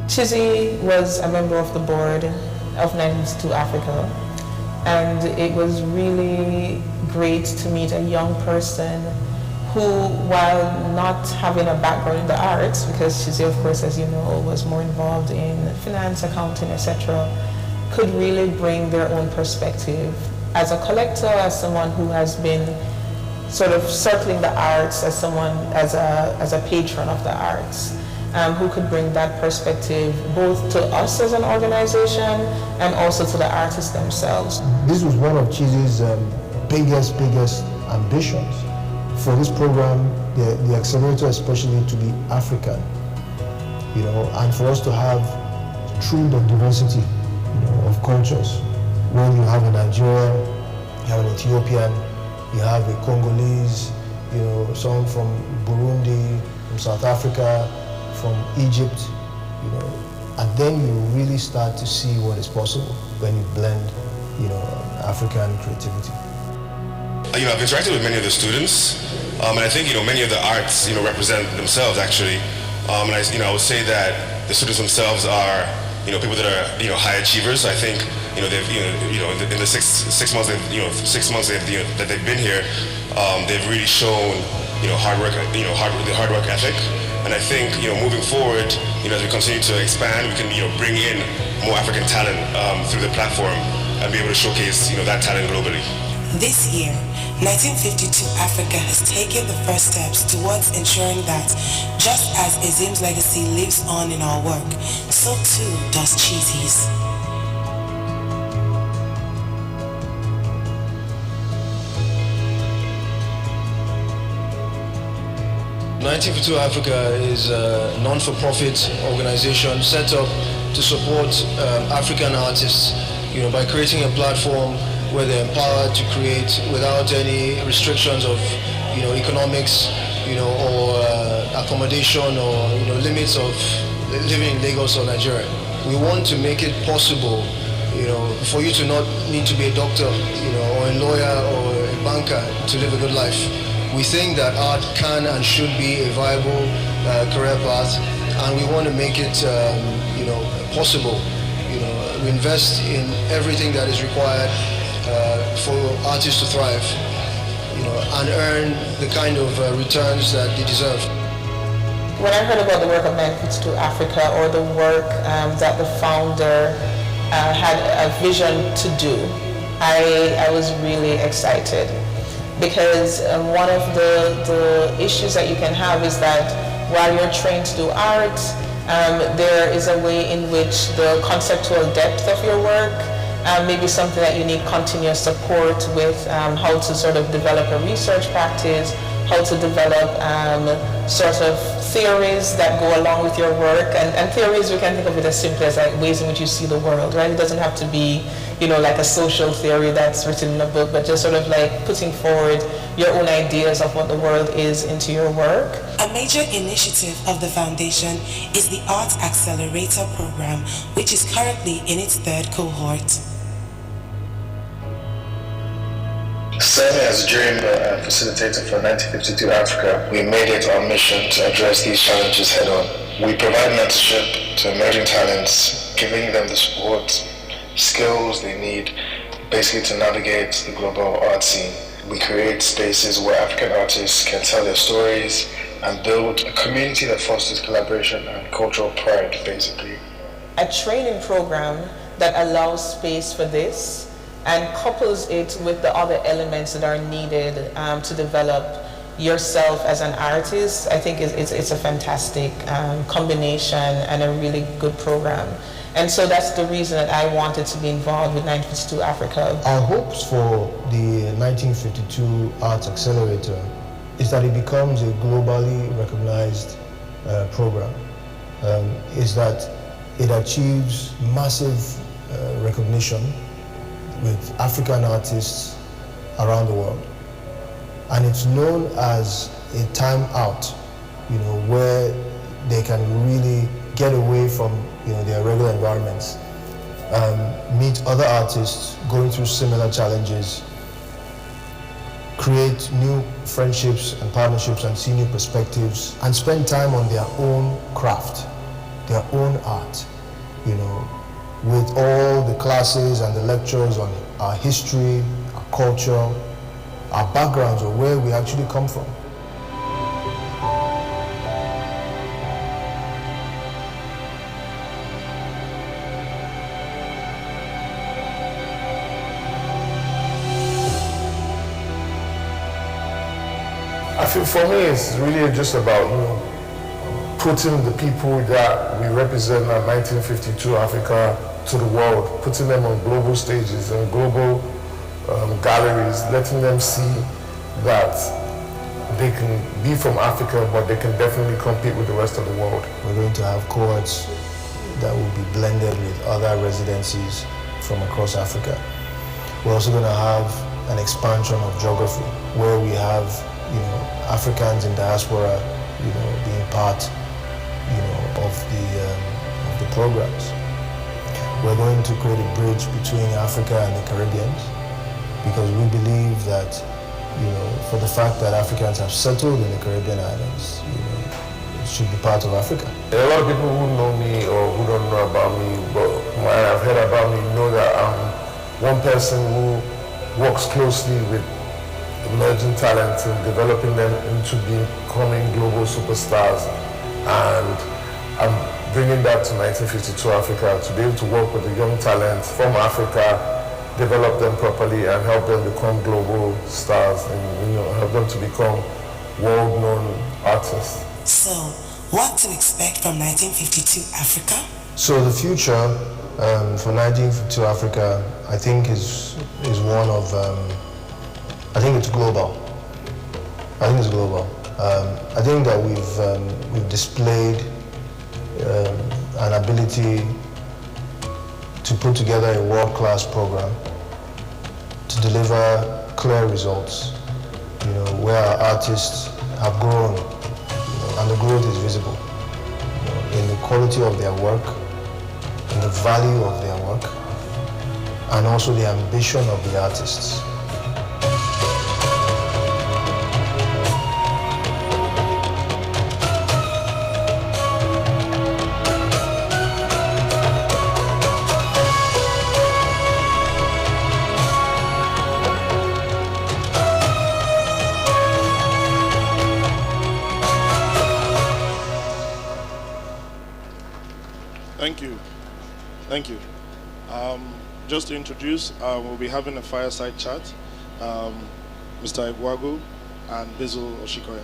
Chizzy was a member of the board of 1952 Africa, and it was really great to meet a young person who, while not having a background in the arts, because Chizzy, of course, as you know, was more involved in finance, accounting, etc., could really bring their own perspective. As a collector, as someone who has been sort of circling the arts, as someone, as a patron of the arts, who could bring that perspective both to us as an organization and also to the artists themselves. This was one of Chizzy's biggest ambitions for this program, the accelerator especially, to be African, and for us to have true diversity, of cultures. When you have a Nigerian, you have an Ethiopian, you have a Congolese, someone from Burundi, from South Africa, from Egypt, and then you really start to see what is possible when you blend, African creativity. I've interacted with many of the students, and I think many of the arts represent themselves actually, and I would say that the students themselves are people that are high achievers. I think they've in the six months that they've been here, they've really shown hard work, the hard work ethic. And I think, moving forward, as we continue to expand, we can, bring in more African talent through the platform and be able to showcase, that talent globally. This year, 1952 Africa has taken the first steps towards ensuring that, just as Azim's legacy lives on in our work, so too does Chizzy's. 1952 Africa is a non-for-profit organization set up to support African artists, by creating a platform where they're empowered to create without any restrictions of, economics, or accommodation or, limits of living in Lagos or Nigeria. We want to make it possible, for you to not need to be a doctor, or a lawyer or a banker to live a good life. We think that art can and should be a viable career path, and we want to make it, possible. We invest in everything that is required for artists to thrive, and earn the kind of returns that they deserve. When I heard about the work of 1952 Africa, or the work that the founder had a vision to do, I was really excited. Because one of the issues that you can have is that while you're trained to do art, there is a way in which the conceptual depth of your work may be something that you need continuous support with, how to sort of develop a research practice, how to develop sort of theories that go along with your work. And theories, we can think of it as simply as like ways in which you see the world, right? It doesn't have to be, like a social theory that's written in a book, but just sort of like putting forward your own ideas of what the world is into your work. A major initiative of the foundation is the Art Accelerator program, which is currently in its third cohort. Serving as dream facilitator for 1952 Africa, we made it our mission to address these challenges head on. We provide mentorship to emerging talents, giving them the support, skills they need, basically to navigate the global art scene. We create spaces where African artists can tell their stories and build a community that fosters collaboration and cultural pride, basically. A training program that allows space for this and couples it with the other elements that are needed to develop yourself as an artist, I think it's a fantastic combination and a really good program. And so that's the reason that I wanted to be involved with 1952 Africa. Our hopes for the 1952 Arts Accelerator is that it becomes a globally recognized program, is that it achieves massive recognition with African artists around the world. And it's known as a time out where they can really get away from their regular environments, meet other artists going through similar challenges, create new friendships and partnerships and see new perspectives, and spend time on their own craft, their own art, with all the classes and the lectures on our history, our culture, our backgrounds, or where we actually come from. I feel for me it's really just about putting the people that we represent in 1952 Africa to the world, putting them on global stages and global galleries, letting them see that they can be from Africa, but they can definitely compete with the rest of the world. We're going to have cohorts that will be blended with other residencies from across Africa. We're also going to have an expansion of geography where we have Africans in diaspora, being part, of the programs. We're going to create a bridge between Africa and the Caribbean, because we believe that, for the fact that Africans have settled in the Caribbean islands, it should be part of Africa. A lot of people who know me or who don't know about me, but what I've heard about me, know that I'm one person who works closely with emerging talents and developing them into becoming global superstars. And I'm bringing that to 1952 Africa, to be able to work with the young talents from Africa, develop them properly and help them become global stars and help them to become world-known artists. So, what to expect from 1952 Africa? So the future for 1952 Africa, I think is one of, I think it's global. I think it's global. I think that we've displayed an ability to put together a world-class program to deliver clear results, where our artists have grown, and the growth is visible, in the quality of their work, in the value of their work, and also the ambition of the artists. Thank you. Just to introduce, we'll be having a fireside chat. Mr. Egwagu and Bizzle Oshikoya.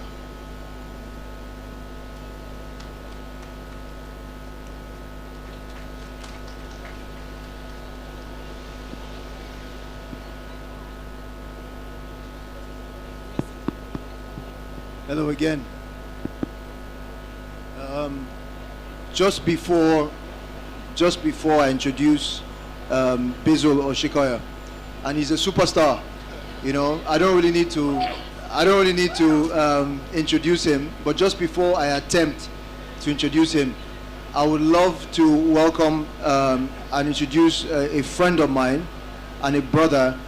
Hello again. Just before I introduce Bizzle Oshikoya, and he's a superstar. I don't really need to introduce him. But just before I attempt to introduce him, I would love to welcome and introduce a friend of mine and a brother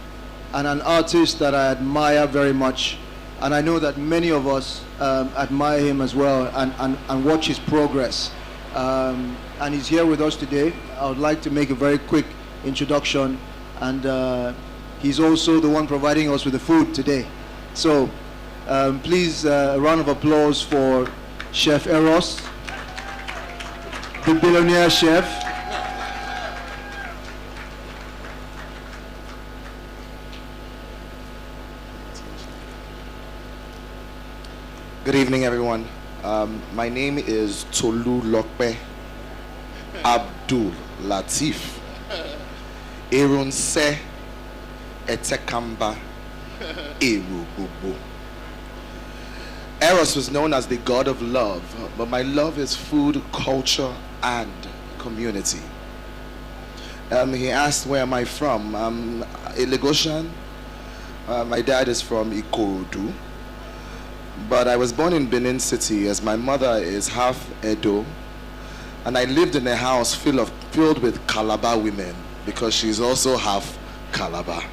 and an artist that I admire very much, and I know that many of us admire him as well and watch his progress. And he's here with us today. I would like to make a very quick introduction, and he's also the one providing us with the food today. So please, a round of applause for Chef Eros, the billionaire chef. Good evening, everyone. My name is Tolu Lokpe Abdul Latif Erunse Etekamba Erububu. Eros was known as the god of love, but my love is food, culture, and community. He asked, where am I from? I'm a Lagosian. My dad is from Ikorodu. But I was born in Benin City, as my mother is half Edo, and I lived in a house filled with Calabar women because she's also half Calabar.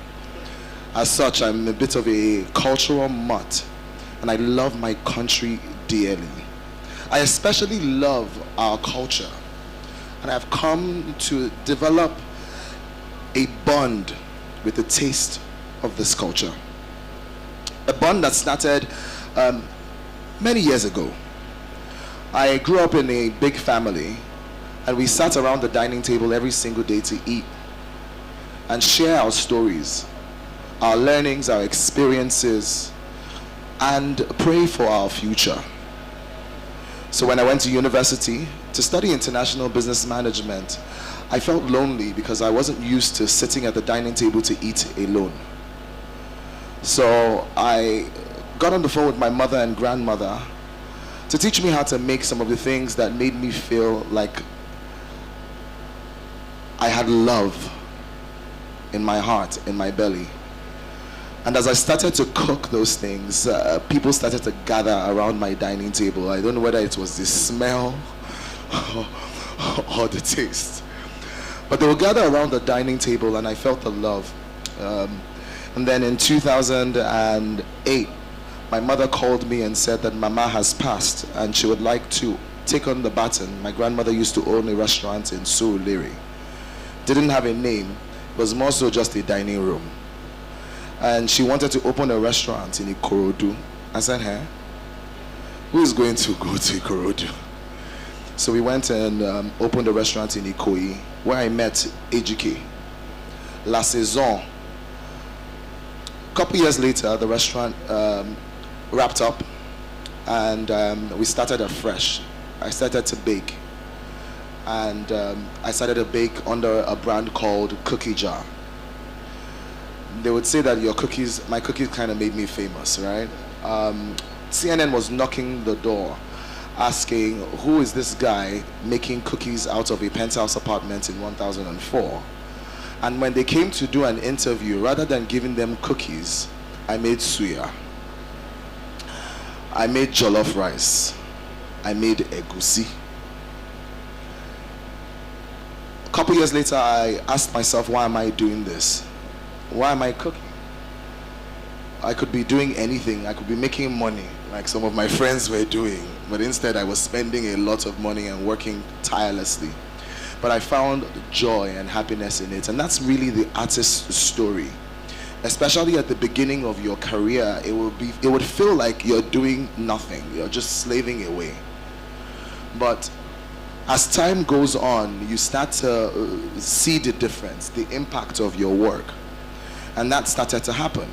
As such, I'm a bit of a cultural mutt, and I love my country dearly. I especially love our culture, and I've come to develop a bond with the taste of this culture. A bond that started many years ago. I grew up in a big family, and we sat around the dining table every single day to eat and share our stories, our learnings, our experiences, and pray for our future. So when I went to university to study international business management, I felt lonely because I wasn't used to sitting at the dining table to eat alone. So I got on the phone with my mother and grandmother to teach me how to make some of the things that made me feel like I had love in my heart, in my belly. And as I started to cook those things, people started to gather around my dining table. I don't know whether it was the smell or the taste, but they would gather around the dining table, and I felt the love. And then in 2008, my mother called me and said that Mama has passed and she would like to take on the baton. My grandmother used to own a restaurant in Surulere. Didn't have a name, it was more so just a dining room. And she wanted to open a restaurant in Ikorodu. I said, hey, who is going to go to Ikorodu? So we went and opened a restaurant in Ikoyi, where I met AGK. La Saison. A couple years later, the restaurant wrapped up, and we started afresh. I started to bake, and I started to bake under a brand called Cookie Jar. They would say that my cookies kind of made me famous, right? CNN was knocking the door, asking, who is this guy making cookies out of a penthouse apartment in 1004? And when they came to do an interview, rather than giving them cookies, I made suya. I made jollof rice. I made egusi. A couple years later, I asked myself, why am I doing this? Why am I cooking? I could be doing anything. I could be making money like some of my friends were doing, but instead I was spending a lot of money and working tirelessly. But I found joy and happiness in it, and that's really the artist's story. Especially at the beginning of your career, it would feel like you're doing nothing. You're just slaving away. But as time goes on, you start to see the difference, the impact of your work. And that started to happen.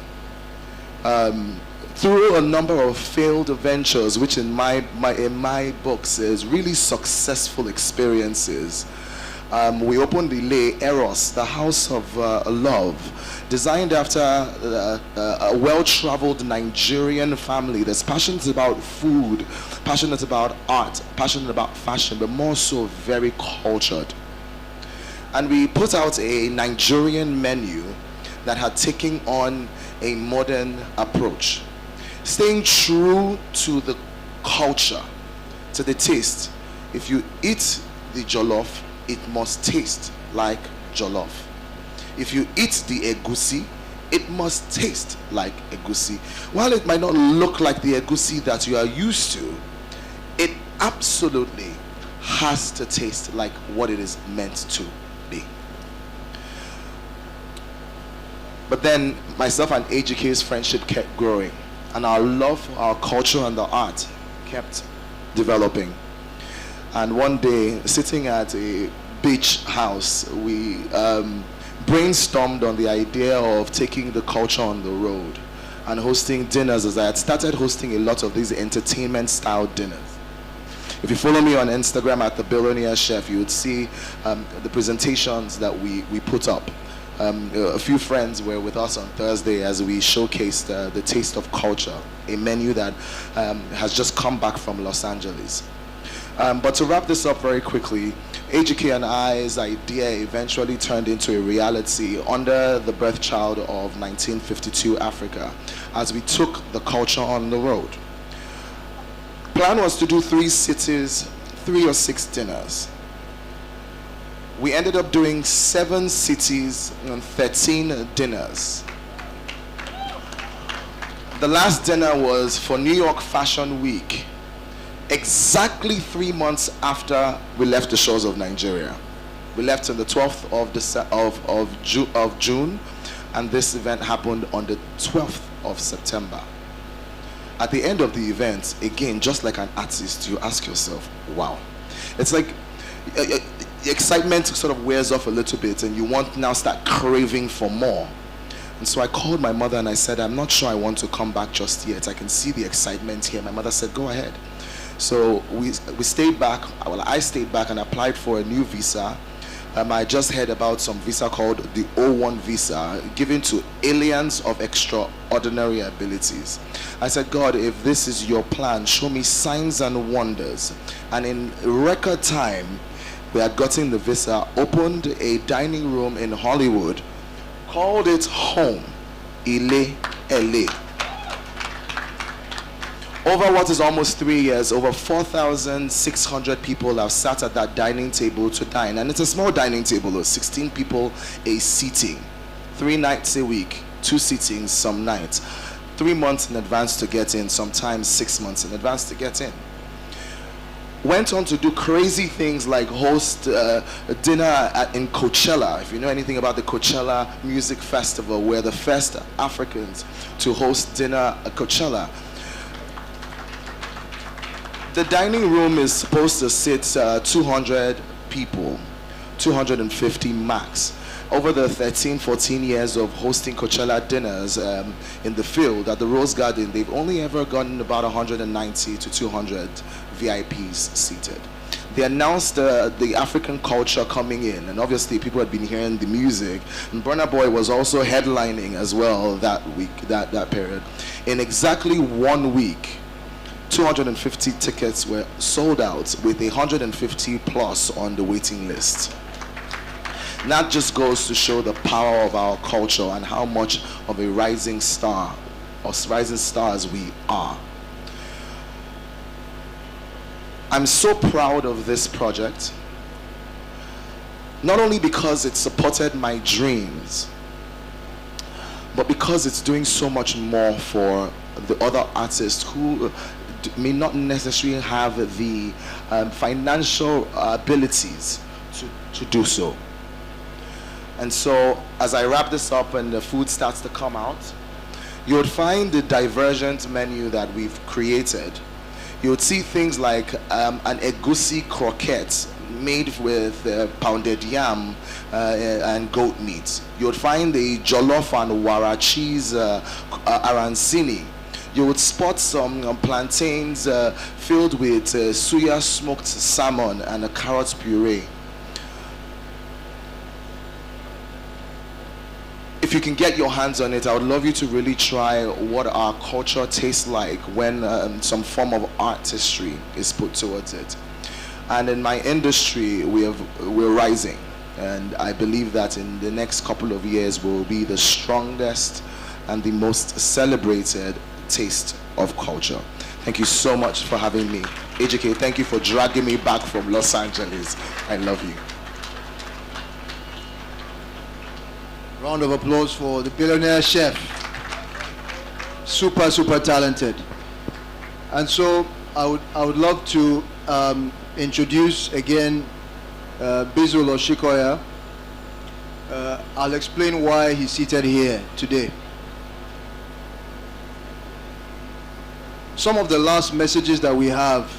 Through a number of failed ventures, which in my books is really successful experiences. We opened the Le Eros, the House of Love, designed after a well-traveled Nigerian family that's passionate about food, passionate about art, passionate about fashion, but more so very cultured. And we put out a Nigerian menu that had taken on a modern approach, staying true to the culture, to the taste. If you eat the jollof, it must taste like jollof. If you eat the egusi, it must taste like egusi. While it might not look like the egusi that you are used to, it absolutely has to taste like what it is meant to be. But then myself and AGK's friendship kept growing, and our love for our culture and the art kept developing. And one day, sitting at a beach house, we brainstormed on the idea of taking the culture on the road and hosting dinners, as I had started hosting a lot of these entertainment style dinners. If you follow me on Instagram at The Billionaire Chef, you would see the presentations that we put up. A few friends were with us on Thursday as we showcased the Taste of Culture, a menu that has just come back from Los Angeles. But to wrap this up very quickly, AGK and I's idea eventually turned into a reality under the birth child of 1952 Africa, as we took the culture on the road. plan was to do 3 cities, 3 or 6 dinners. We ended up doing 7 cities and 13 dinners. The last dinner was for New York Fashion Week, exactly 3 months after we left the shores of Nigeria. We left on the 12th of June, and this event happened on the 12th of September. At the end of the event, again, just like an artist, you ask yourself, wow. It's like the excitement sort of wears off a little bit, and you want to now start craving for more. And so I called my mother and I said, I'm not sure I want to come back just yet. I can see the excitement here. My mother said, go ahead. So we stayed back. Well, I stayed back and applied for a new visa. I just heard about some visa called the O1 visa, given to aliens of extraordinary abilities. I said, God, if this is your plan, show me signs and wonders. And in record time, we had gotten the visa, opened a dining room in Hollywood, called it home, Ile LA. Over what is almost 3 years, over 4,600 people have sat at that dining table to dine. And it's a small dining table, 16 people a seating. 3 nights a week, 2 sittings some nights. 3 months in advance to get in, sometimes 6 months in advance to get in. Went on to do crazy things like host a dinner in Coachella. If you know anything about the Coachella Music Festival, we're the first Africans to host dinner at Coachella. The dining room is supposed to sit 200 people, 250 max. Over the 13, 14 years of hosting Coachella dinners in the field at the Rose Garden, they've only ever gotten about 190 to 200 VIPs seated. They announced the African culture coming in, and obviously people had been hearing the music. And Burna Boy was also headlining as well that week, that period. In exactly 1 week, 250 tickets were sold out with 150 plus on the waiting list. And that just goes to show the power of our culture and how much of a rising star or rising stars we are. I'm so proud of this project, not only because it supported my dreams, but because it's doing so much more for the other artists who may not necessarily have the financial abilities to do so. And so as I wrap this up and the food starts to come out, you would find the divergent menu that we've created. You would see things like an egusi croquette made with pounded yam and goat meat. You would find the jollof and wara cheese arancini. You would spot some plantains filled with suya smoked salmon and a carrot puree. If you can get your hands on it, I would love you to really try what our culture tastes like when some form of artistry is put towards it. And in my industry, we're rising. And I believe that in the next couple of years, we'll be the strongest and the most celebrated taste of culture. Thank you so much for having me. AJK, thank you for dragging me back from Los Angeles. I love you. Round of applause for the billionaire chef. Super, super talented. And so I would love to introduce again Bizul Oshikoya. I'll explain why he's seated here today. Some of the last messages that we have,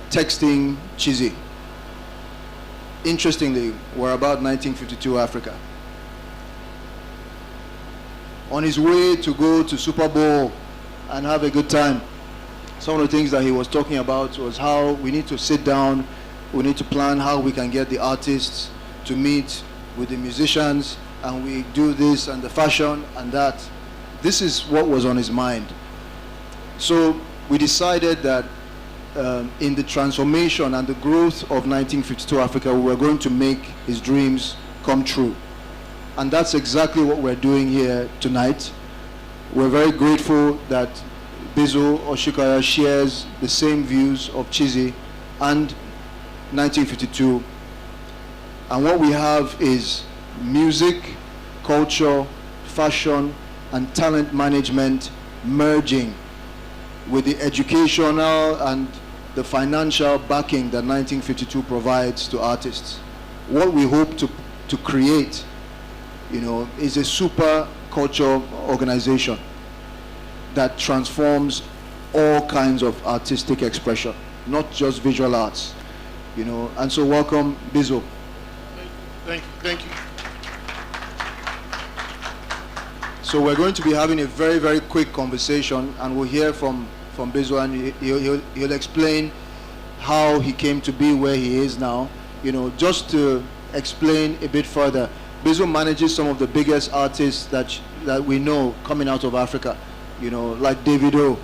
texting Chizzy, interestingly, were about 1952 Africa. On his way to go to Super Bowl and have a good time, some of the things that he was talking about was how we need to sit down, we need to plan how we can get the artists to meet with the musicians, and we do this and the fashion and that. This is what was on his mind. So we decided that in the transformation and the growth of 1952 Africa, we were going to make his dreams come true. And that's exactly what we're doing here tonight. We're very grateful that Bizo Oshikaya shares the same views of Chizzy and 1952. And what we have is music, culture, fashion, and talent management merging with the educational and the financial backing that 1952 provides to artists. What we hope to create, is a super culture organization that transforms all kinds of artistic expression, not just visual arts, And so welcome, Bizo. Thank you. So we're going to be having a very, very quick conversation, and we'll hear from Bizo, and he'll explain how he came to be where he is now. Just to explain a bit further, Bizo manages some of the biggest artists that we know coming out of Africa, like Davido,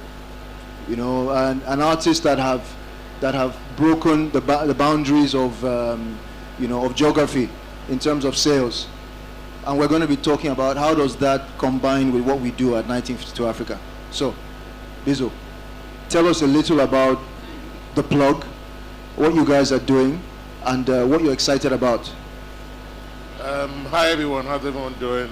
and artists that have broken the boundaries of of geography in terms of sales. And we're going to be talking about how does that combine with what we do at 1952 Africa. So, Bizo, tell us a little about The Plug, what you guys are doing, and what you're excited about. Hi everyone, how's everyone doing?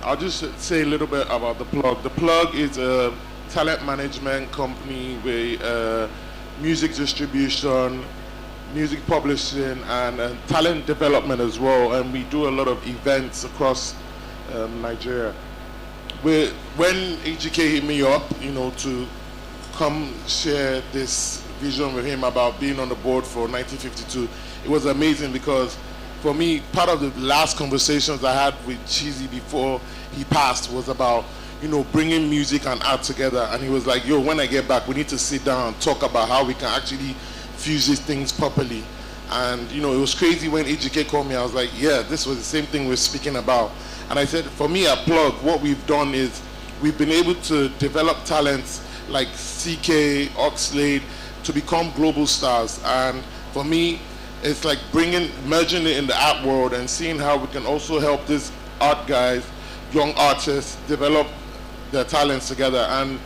I'll just say a little bit about The Plug. The Plug is a talent management company with music distribution, music publishing, and talent development as well, and we do a lot of events across Nigeria. When HGK hit me up, to come share this vision with him about being on the board for 1952, it was amazing because for me, part of the last conversations I had with Chizzy before he passed was about, bringing music and art together, and he was like, yo, when I get back, we need to sit down and talk about how we can actually fuse these things properly. And it was crazy when HGK called me. I was like, yeah, this was the same thing we're speaking about. And I said, for me at Plug, what we've done is we've been able to develop talents like CK, Oxlade to become global stars. And for me, it's like merging it in the art world and seeing how we can also help these art guys, young artists, develop their talents together. And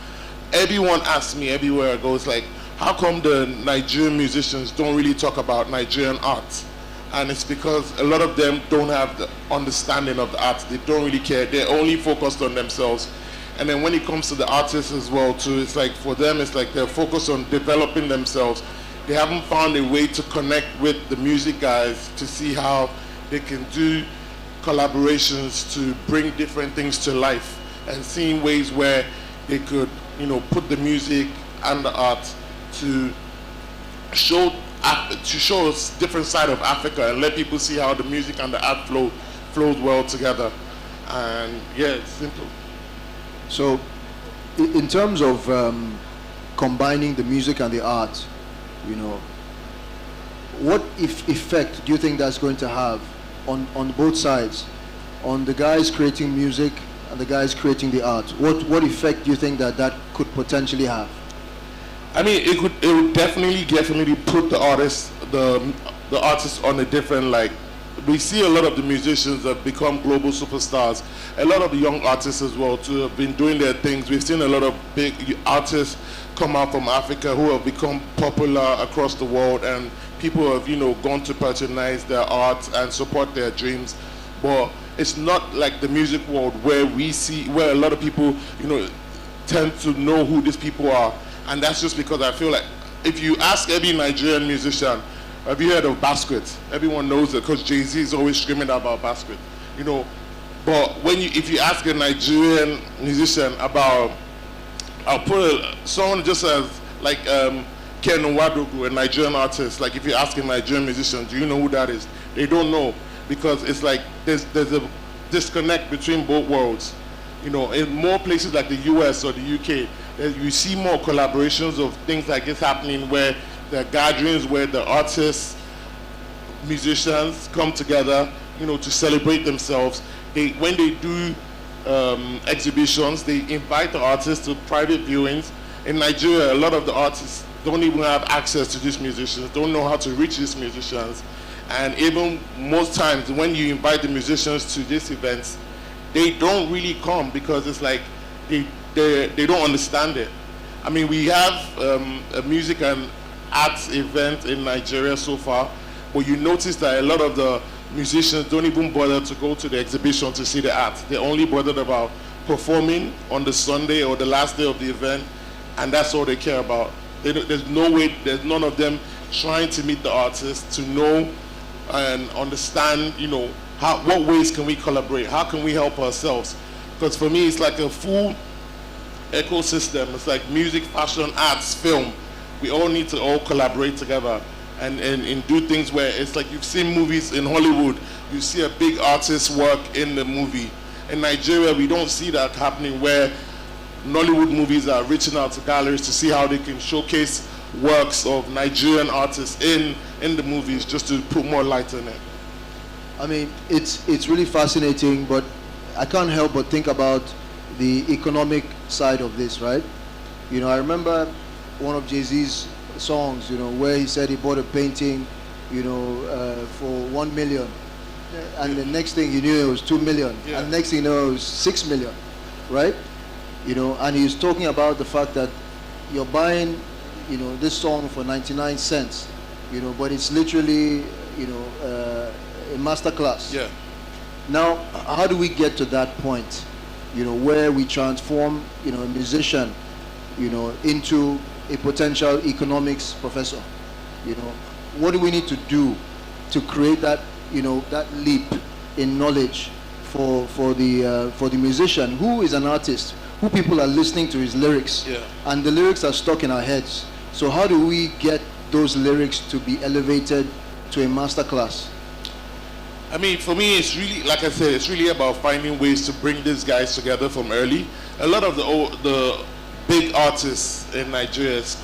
everyone asks me everywhere I go, it's like, how come the Nigerian musicians don't really talk about Nigerian art? And it's because a lot of them don't have the understanding of the art. They don't really care. They're only focused on themselves. And then when it comes to the artists as well too, it's like for them, it's like they're focused on developing themselves. They haven't found a way to connect with the music guys to see how they can do collaborations to bring different things to life, and seeing ways where they could, put the music and the art to show us different side of Africa and let people see how the music and the art flows well together. And yeah, it's simple. So, in terms of combining the music and the art, what effect do you think that's going to have on both sides, on the guys creating music and the guys creating the art? What effect do you think that could potentially have? I mean, it would definitely put the artists on a different, we see a lot of the musicians that become global superstars. A lot of the young artists as well too have been doing their things. We've seen a lot of big artists come out from Africa who have become popular across the world, and people have gone to patronize their art and support their dreams. But it's not like the music world where a lot of people tend to know who these people are. And that's just because I feel like if you ask every Nigerian musician, have you heard of Basquiat? Everyone knows it because Jay-Z is always screaming about Basquiat, But if you ask a Nigerian musician about, I'll put someone just as Ken Nwadogu, a Nigerian artist. Like if you ask a Nigerian musician, do you know who that is? They don't know, because it's like there's a disconnect between both worlds. In more places like the US or the UK, you see more collaborations of things like this happening, where there are gatherings where the artists, musicians come together, to celebrate themselves. When they do exhibitions, they invite the artists to private viewings. In Nigeria, a lot of the artists don't even have access to these musicians, don't know how to reach these musicians. And even most times when you invite the musicians to these events, they don't really come, because it's like they they don't understand it. I mean, we have a music and arts event in Nigeria so far, but you notice that a lot of the musicians don't even bother to go to the exhibition to see the art. They're only bothered about performing on the Sunday or the last day of the event, and that's all they care about. There's no way, there's none of them trying to meet the artists to know and understand, you know, what ways can we collaborate? How can we help ourselves? Because for me, it's like a full ecosystem. It's like music, fashion, arts, film. We all need to all collaborate together and do things where it's like you've seen movies in Hollywood. You see a big artist work in the movie. In Nigeria, we don't see that happening, where Nollywood movies are reaching out to galleries to see how they can showcase works of Nigerian artists in the movies, just to put more light in it. I mean, it's really fascinating, but I can't help but think about the economic side of this, right? You know, I remember one of Jay-Z's songs, you know, where he said he bought a painting, you know, for 1 million. And the next thing you knew, it was 2 million. Yeah. And the next thing you know, it was 6 million, right? You know, and he's talking about the fact that you're buying, you know, this song for 99 cents, you know, but it's literally, you know, a masterclass. Yeah. Now, how do we get to that point, you know, where we transform, you know, a musician, you know, into a potential economics professor? You know, what do we need to do to create that, you know, that leap in knowledge for the musician who is an artist, who people are listening to his lyrics, Yeah. and the lyrics are stuck in our heads. So how do we get those lyrics to be elevated to a masterclass? I mean, for me, it's really, like I said, it's really about finding ways to bring these guys together from early. A lot of the big artists in Nigeria, it's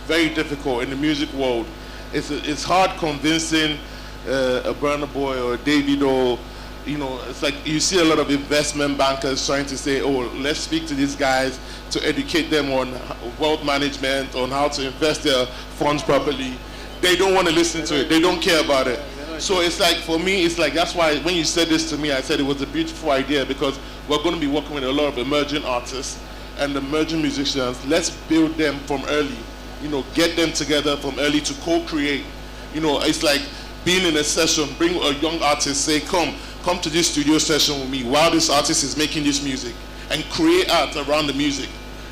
very difficult in the music world. It's hard convincing a Burna Boy or a Davido. You know, it's like you see a lot of investment bankers trying to say, oh, let's speak to these guys to educate them on wealth management, on how to invest their funds properly. They don't want to listen to it. They don't care about it. So it's like, for me, it's like, that's why when you said this to me, I said it was a beautiful idea, because we're going to be working with a lot of emerging artists and emerging musicians. Let's build them from early, you know, get them together from early to co-create. You know, it's like being in a session, bring a young artist, say, come to this studio session with me while this artist is making this music, and create art around the music.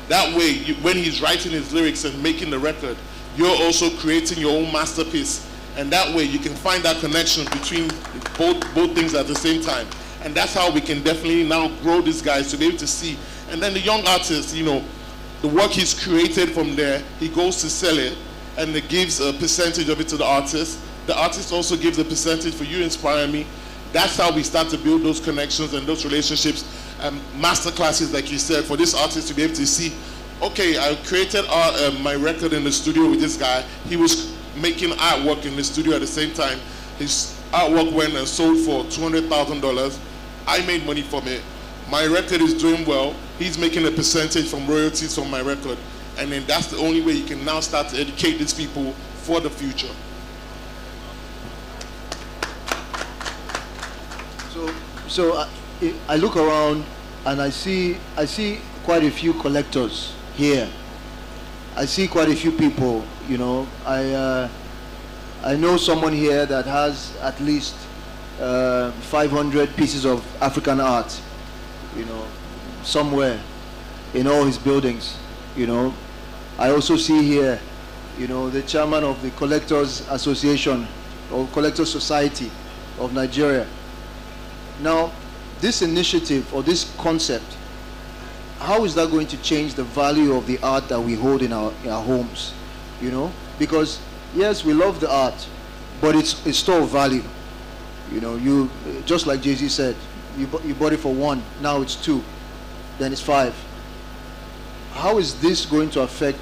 That way, when he's writing his lyrics and making the record, you're also creating your own masterpiece. And that way you can find that connection between both things at the same time. And that's how we can definitely now grow these guys to be able to see. And then the young artist, you know, the work he's created from there, he goes to sell it, and it gives a percentage of it to the artist. The artist also gives a percentage for you inspiring me. That's how we start to build those connections and those relationships, and master classes, like you said, for this artist to be able to see, okay, I created my record in the studio with this guy. He was making artwork in the studio at the same time. His artwork went and sold for $200,000. I made money from it. My record is doing well. He's making a percentage from royalties from my record. And then that's the only way you can now start to educate these people for the future. So I look around and I see quite a few collectors here. I see quite a few people, you know. I know someone here that has at least 500 pieces of African art, you know, somewhere in all his buildings, you know. I also see here, you know, the chairman of the Collectors Association or Collectors Society of Nigeria. Now, this initiative or this concept, how is that going to change the value of the art that we hold in our homes? You know, because yes, we love the art, but it's still value. You know, you just like Jay-Z said, you bought it for 1, now it's 2, then it's 5. How is this going to affect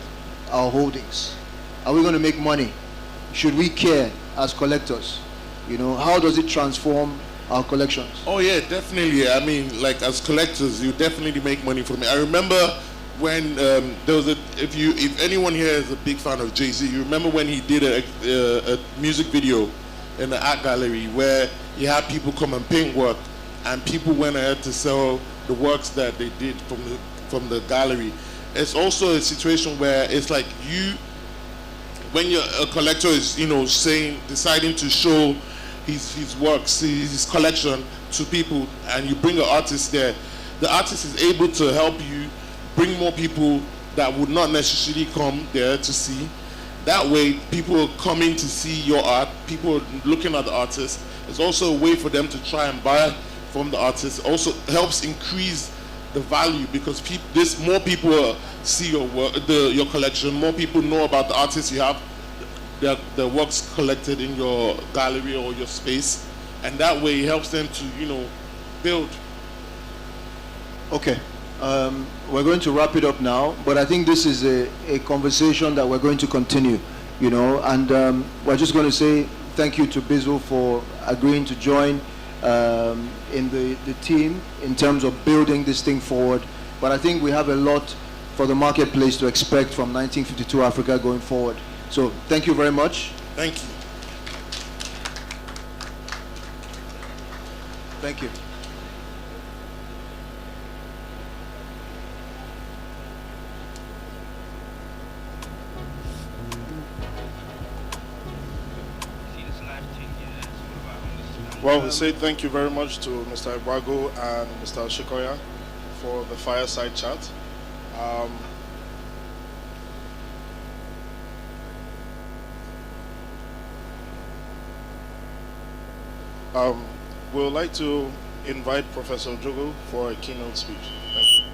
our holdings? Are we going to make money? Should we care as collectors? You know, how does it transform our collections? Oh yeah, definitely. I mean, like as collectors, you definitely make money from it. I remember when there was if anyone here is a big fan of Jay-Z, you remember when he did a music video in the art gallery where he had people come and paint work, and people went ahead to sell the works that they did from the gallery. It's also a situation where it's like when a collector is, deciding to show his works, his collection to people, and you bring an artist there, the artist is able to help you bring more people that would not necessarily come there to see. That way, people are coming to see your art, people are looking at the artist. It's also a way for them to try and buy from the artist. It also helps increase the value because more people see your work, your collection, more people know about the artists you have, the works collected in your gallery or your space, and that way it helps them to, build. Okay, we're going to wrap it up now, but I think this is a conversation that we're going to continue, and we're just going to say thank you to Bizzle for agreeing to join in the team in terms of building this thing forward. But I think we have a lot for the marketplace to expect from 1952 Africa going forward. So thank you very much. Thank you. Thank you. Well, we say thank you very much to Mr. Ibago and Mr. Shikoya for the fireside chat. We would like to invite Professor Jogo for a keynote speech. Thank you.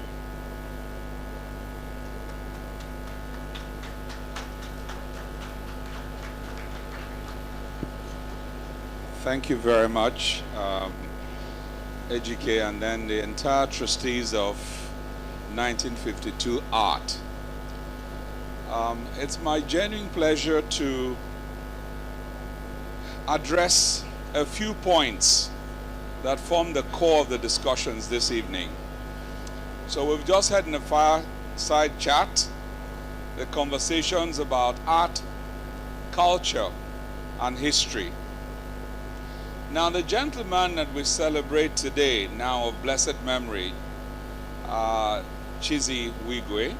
Thank you very much, Ejike, and then the entire trustees of 1952 Art. It's my genuine pleasure to address a few points that form the core of the discussions this evening. So we've just had in a fireside chat the conversations about art, culture, and history. Now, the gentleman that we celebrate today, now of blessed memory, Chizi Wigwe,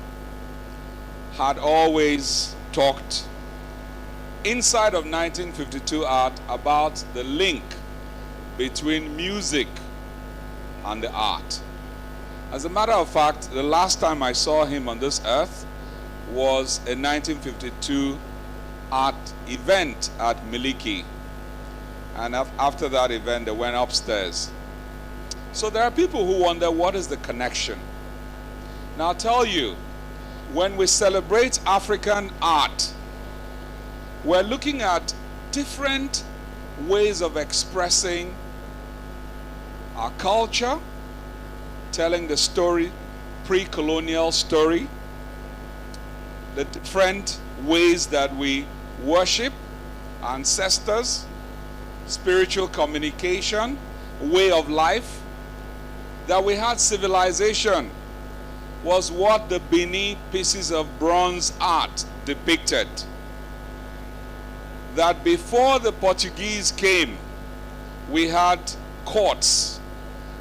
had always talked inside of 1952 Art about the link between music and the art. As a matter of fact, the last time I saw him on this earth was a 1952 art event at Miliki. And after that event, they went upstairs. So there are people who wonder, what is the connection? Now I'll tell you, when we celebrate African art, we're looking at different ways of expressing our culture, telling the story, pre-colonial story, the different ways that we worship ancestors, spiritual communication, way of life, that we had civilization was what the Benin pieces of bronze art depicted. That before the Portuguese came, we had courts,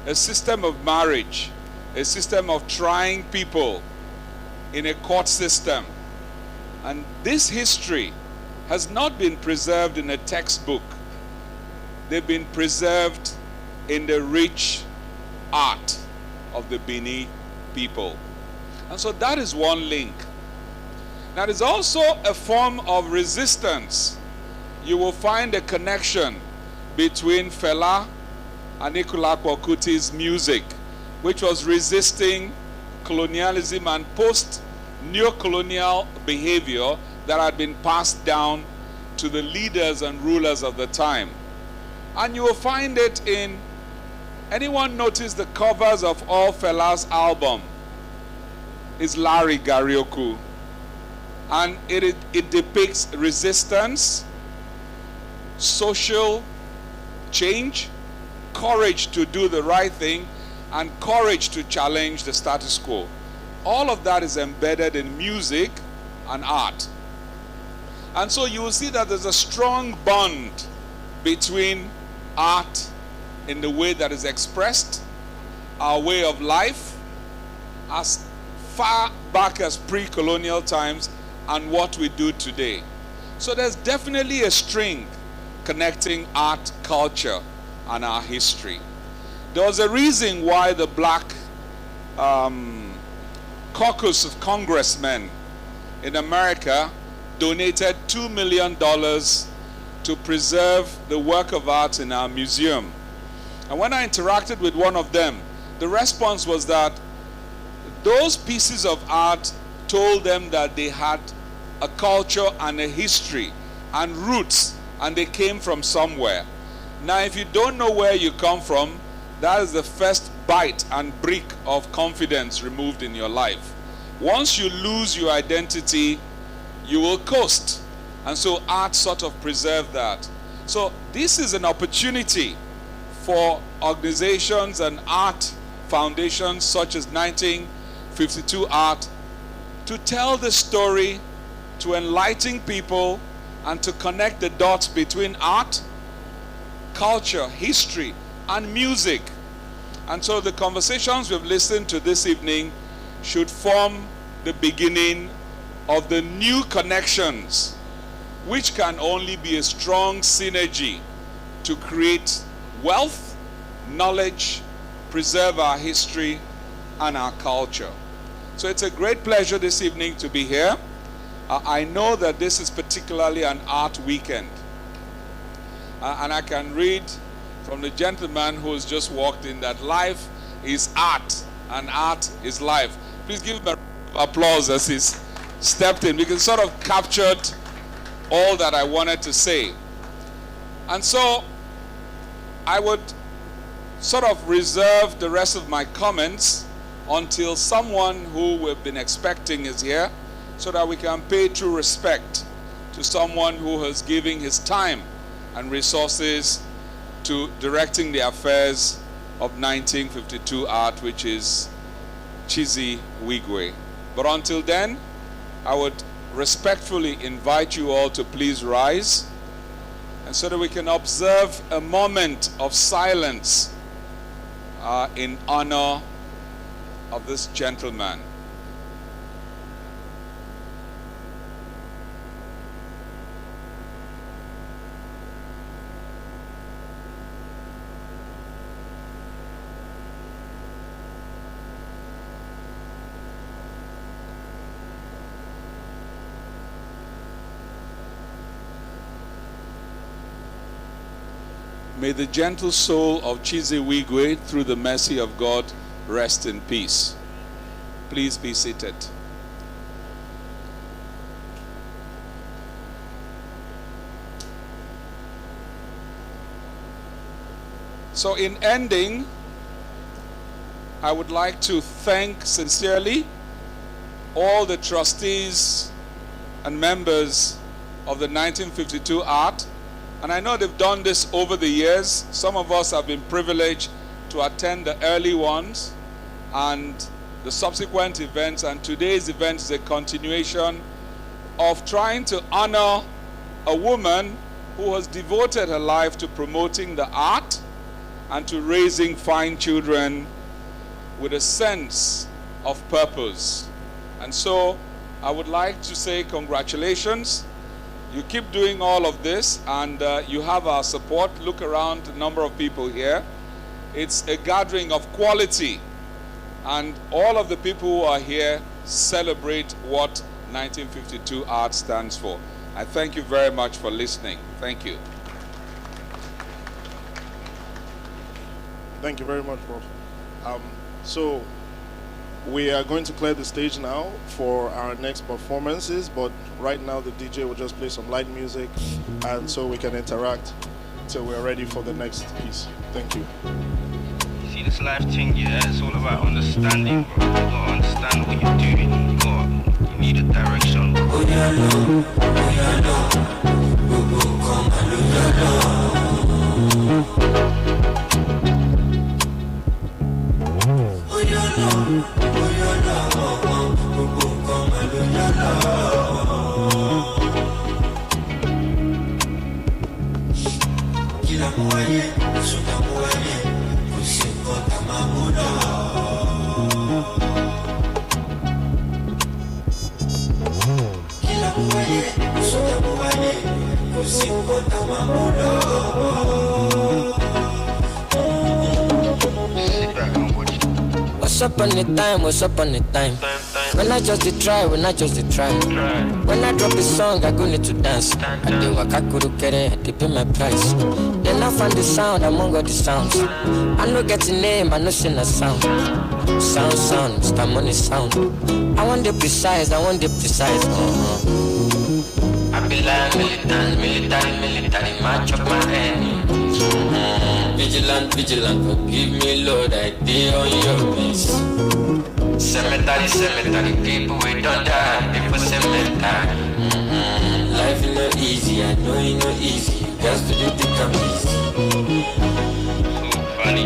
a system of marriage, a system of trying people in a court system. And this history has not been preserved in a textbook. They've been preserved in the rich art of the Benin people. And so that is one link. Now there's also a form of resistance. You will find a connection between Fela and Anikulapo Kuti's music, which was resisting colonialism and post-neo-colonial behavior that had been passed down to the leaders and rulers of the time. And you will find it in, anyone notice the covers of all Fela's album is Larry Garioku. And it depicts resistance, social change, courage to do the right thing, and courage to challenge the status quo. All of that is embedded in music and art. And so you will see that there's a strong bond between art in the way that is expressed, our way of life, as far back as pre-colonial times and what we do today. So there's definitely a string connecting art, culture, and our history. There was a reason why the Black caucus of congressmen in America donated $2 million to preserve the work of art in our museum. And when I interacted with one of them, the response was that those pieces of art told them that they had a culture and a history and roots, and they came from somewhere. Now, if you don't know where you come from, that is the first bite and brick of confidence removed in your life. Once you lose your identity, you will coast. And so art sort of preserved that. So this is an opportunity for organizations and art foundations such as 1952 Art to tell the story, to enlighten people, and to connect the dots between art, culture, history, and music. And so the conversations we've listened to this evening should form the beginning of the new connections, which can only be a strong synergy to create wealth, knowledge, preserve our history and our culture. So it's a great pleasure this evening to be here. I know that this is particularly an art weekend. And I can read from the gentleman who has just walked in that life is art and art is life. Please give him applause as he's stepped in, because sort of captured all that I wanted to say. And so I would sort of reserve the rest of my comments until someone who we've been expecting is here, so that we can pay true respect to someone who has given his time and resources to directing the affairs of 1952 Art, which is Chizzy Wigwe. But until then, I would respectfully invite you all to please rise, and so that we can observe a moment of silence in honor of this gentleman. May the gentle soul of Chizzy Wigwe, through the mercy of God, rest in peace. Please be seated. So in ending, I would like to thank sincerely all the trustees and members of the 1952 Art. And I know they've done this over the years. Some of us have been privileged to attend the early ones and the subsequent events. And today's event is a continuation of trying to honor a woman who has devoted her life to promoting the art and to raising fine children with a sense of purpose. And so I would like to say congratulations. You keep doing all of this, and you have our support. Look around, the number of people here. It's a gathering of quality, and all of the people who are here celebrate what 1952 Art stands for. I thank you very much for listening. Thank you. Thank you very much, Prof. So we are going to clear the stage now for our next performances, but right now the DJ will just play some light music, and so we can interact till we're ready for the next piece. Thank you. See, this life thing, yeah, it's all about understanding, bro. You gotta understand what you're doing. You need a direction. What's up on the time? What's up on the time? When I just did try, when I just did try. When I drop a song, I go need to dance. I do wakakuru kere, I dip in my price. Then I find the sound among all the sounds. I no get a name, I no sing a sound. Sound, Mr. Money sound. I want the precise, I want the precise. I be like military, match up my head. Vigilant, forgive me, Lord, I did on your face. Cemetery, people we don't die, people cemetery. Life is not easy, I know it's not easy. You got to do the easy. Funny.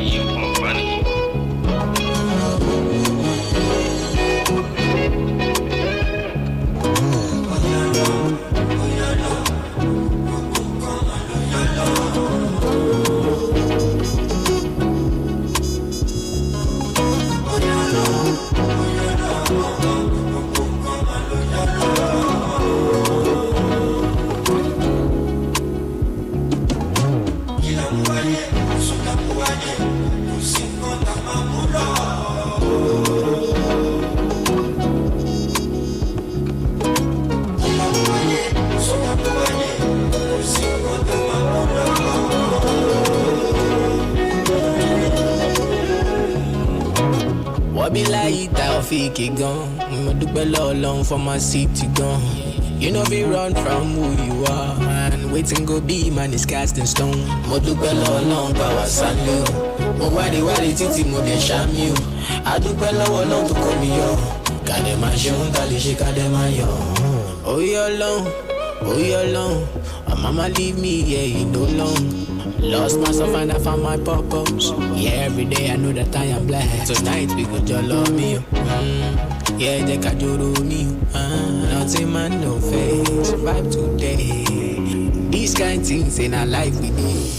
Be like that, fake gone. Me do below long for my city gone. You know be run from who you are, and waiting go be man is cast in stone. Mo do below long power salu. Mo wadi titi mo de sham you. I do below long to come yo. Kade ma shun kali she kade ma yo. Oh you alone. Mama leave me, yeah, you know long. Lost myself and I found my purpose. Yeah, every day I know that I am blessed. Tonight we go to love me. Yeah, they can do me. Nothing man, no face. Survive today. These kind of things in our life we need.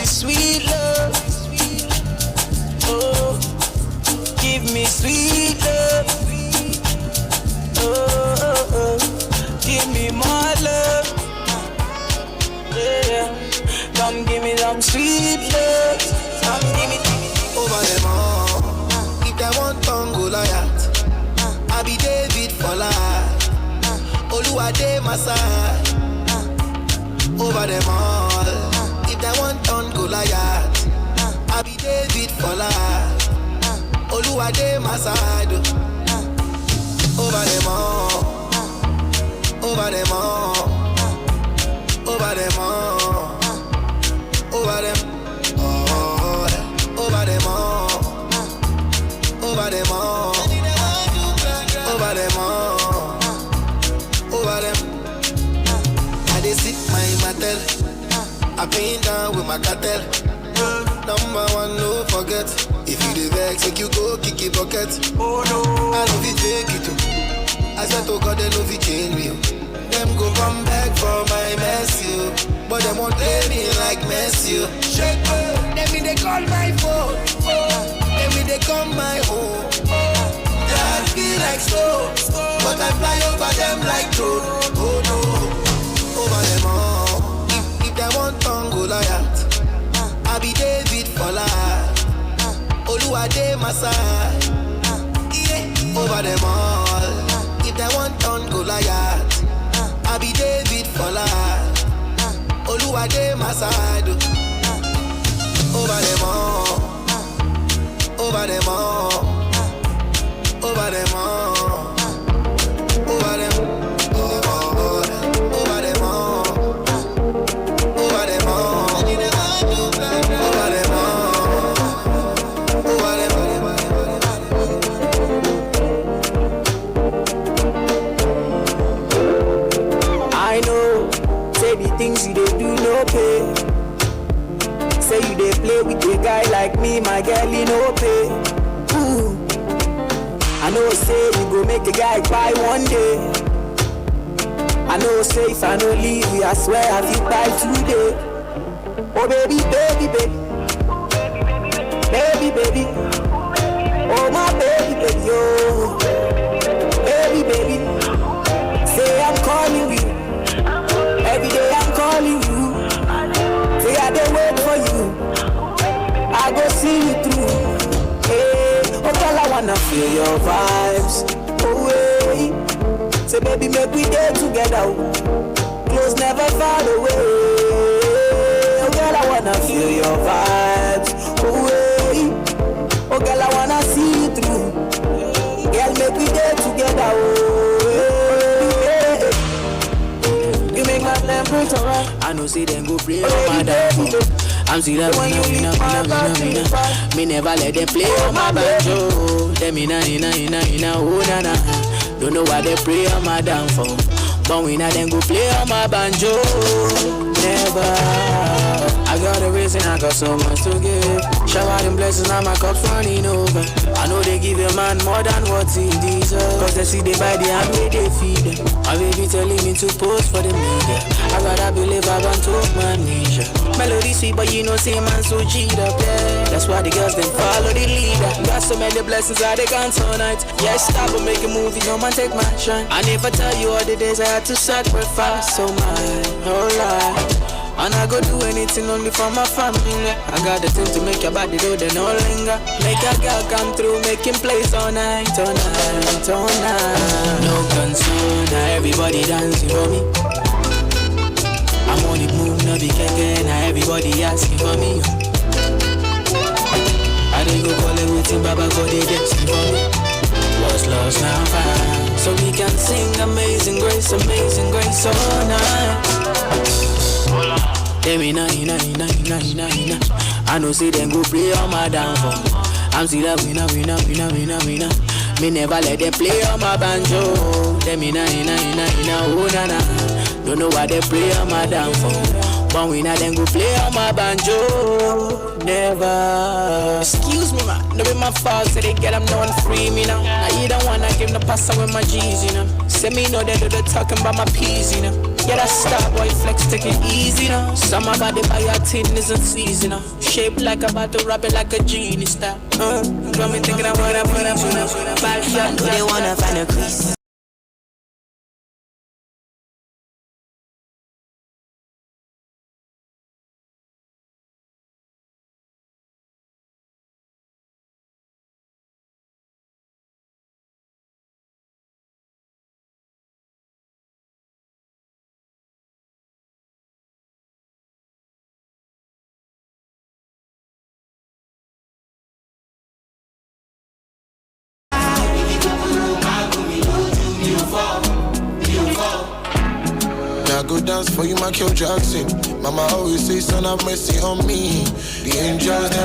Sweet love, oh, give me sweet love, oh, give me more love, yeah. Come give me some sweet love, come give me over them all. If they want tongue Goliath, I be David for life. Oluwade my side. Over them all. If they want on Goliath, I be David for life. Oluwade my side. Over them all. Over them all. Over them all. Over them all. Over them all. Over them all. Over them all. Over them. I dey sick my mattel. I been down with my cartel. Number one, no forget. If you dey vex, make you go kick your bucket. Oh no, I know fit fake it too. I swear to God, they know fit change me. Them go come back for my mess, you. But them won't play me like Messi. Shake me, let me they call my phone. Let me they come my home. That feel like slow, but I fly over them like drone. Oh no, over them all. If they want on Goliath, I be David for life. Oluwade my side. Yeah, over them all. If they want on Goliath, I be David for life. Oluwade my side. Over them all. Over them all. Over them all. Over them all. Over them all. Over them all. Over them all. Over them I know, say the things you dey do no pay. Say you dey play with a guy like me, my girl, you no pay. Ooh. I know, say you go make a guy cry one day. I know, say if I no leave you, I swear I feel cry today. Oh baby, baby, baby, baby, baby. Oh my baby, baby, oh, baby, baby. Say I'm calling you. Every day I'm calling you. Say I don't wait for you. I go see you through. Hey, oh girl, I wanna feel your vibes. Oh hey, say baby, make we day together. Close, never far away. Oh girl, I wanna feel your vibes. Oh hey, oh girl, I wanna see you through. Girl, make we day together. Oh hey. You make my temperature rise. I know see them go play on my downfall. I'm still a winner. Me never let them play on my banjo. Them inna, oh na na. Don't know why they pray on my downfall. But we not them go play on my banjo. Never. I got a reason, I got so much to give. Shower them blessings, now my cup's running over. I know they give a man more than what he deserves. Cause they see they buy the hand where they feed them. My baby telling me to post for the media. I gotta believe I want to amnesia. Melody sweet, but you know, say man so cheat up, yeah. That's why the girls then follow the leader. Got so many blessings that they can't tonight. Yeah, stop and make a movie, no man take my shine. I never tell you all the days I had to sacrifice. So my whole life. And I go do anything only for my family. I got the thing to make your body do the no linger. Make a girl come through, make him plays all night, all night, all night. No concern, now everybody dancing for me. I'm on the move, no be keke, now everybody asking for me. I didn't go call it with him, Baba God, they dancing for me. What's lost now found, so we can sing amazing grace all night. Them inna. I know say them go play on my downfall. I'm still a winner. Me never let them play on my banjo. Them inna, oh na na. Don't know why they play on my downfall. But we not them go play on my banjo. Never. Excuse me, man. No be my fault, so they get them no one free me now. Now you don't wanna give the pasta with my G's, you know. Say me know they do the talking about my peas, you know. Yeah, that star boy flex, take it easy now. Some about it by your tin isn't season now. Shaped like about to rap it like a genie style. Got me thinking I wanna put up. Bad shot, they wanna find a crease. I go dance for you, Michael Jackson. Mama always say, son, have mercy on me. The angels, they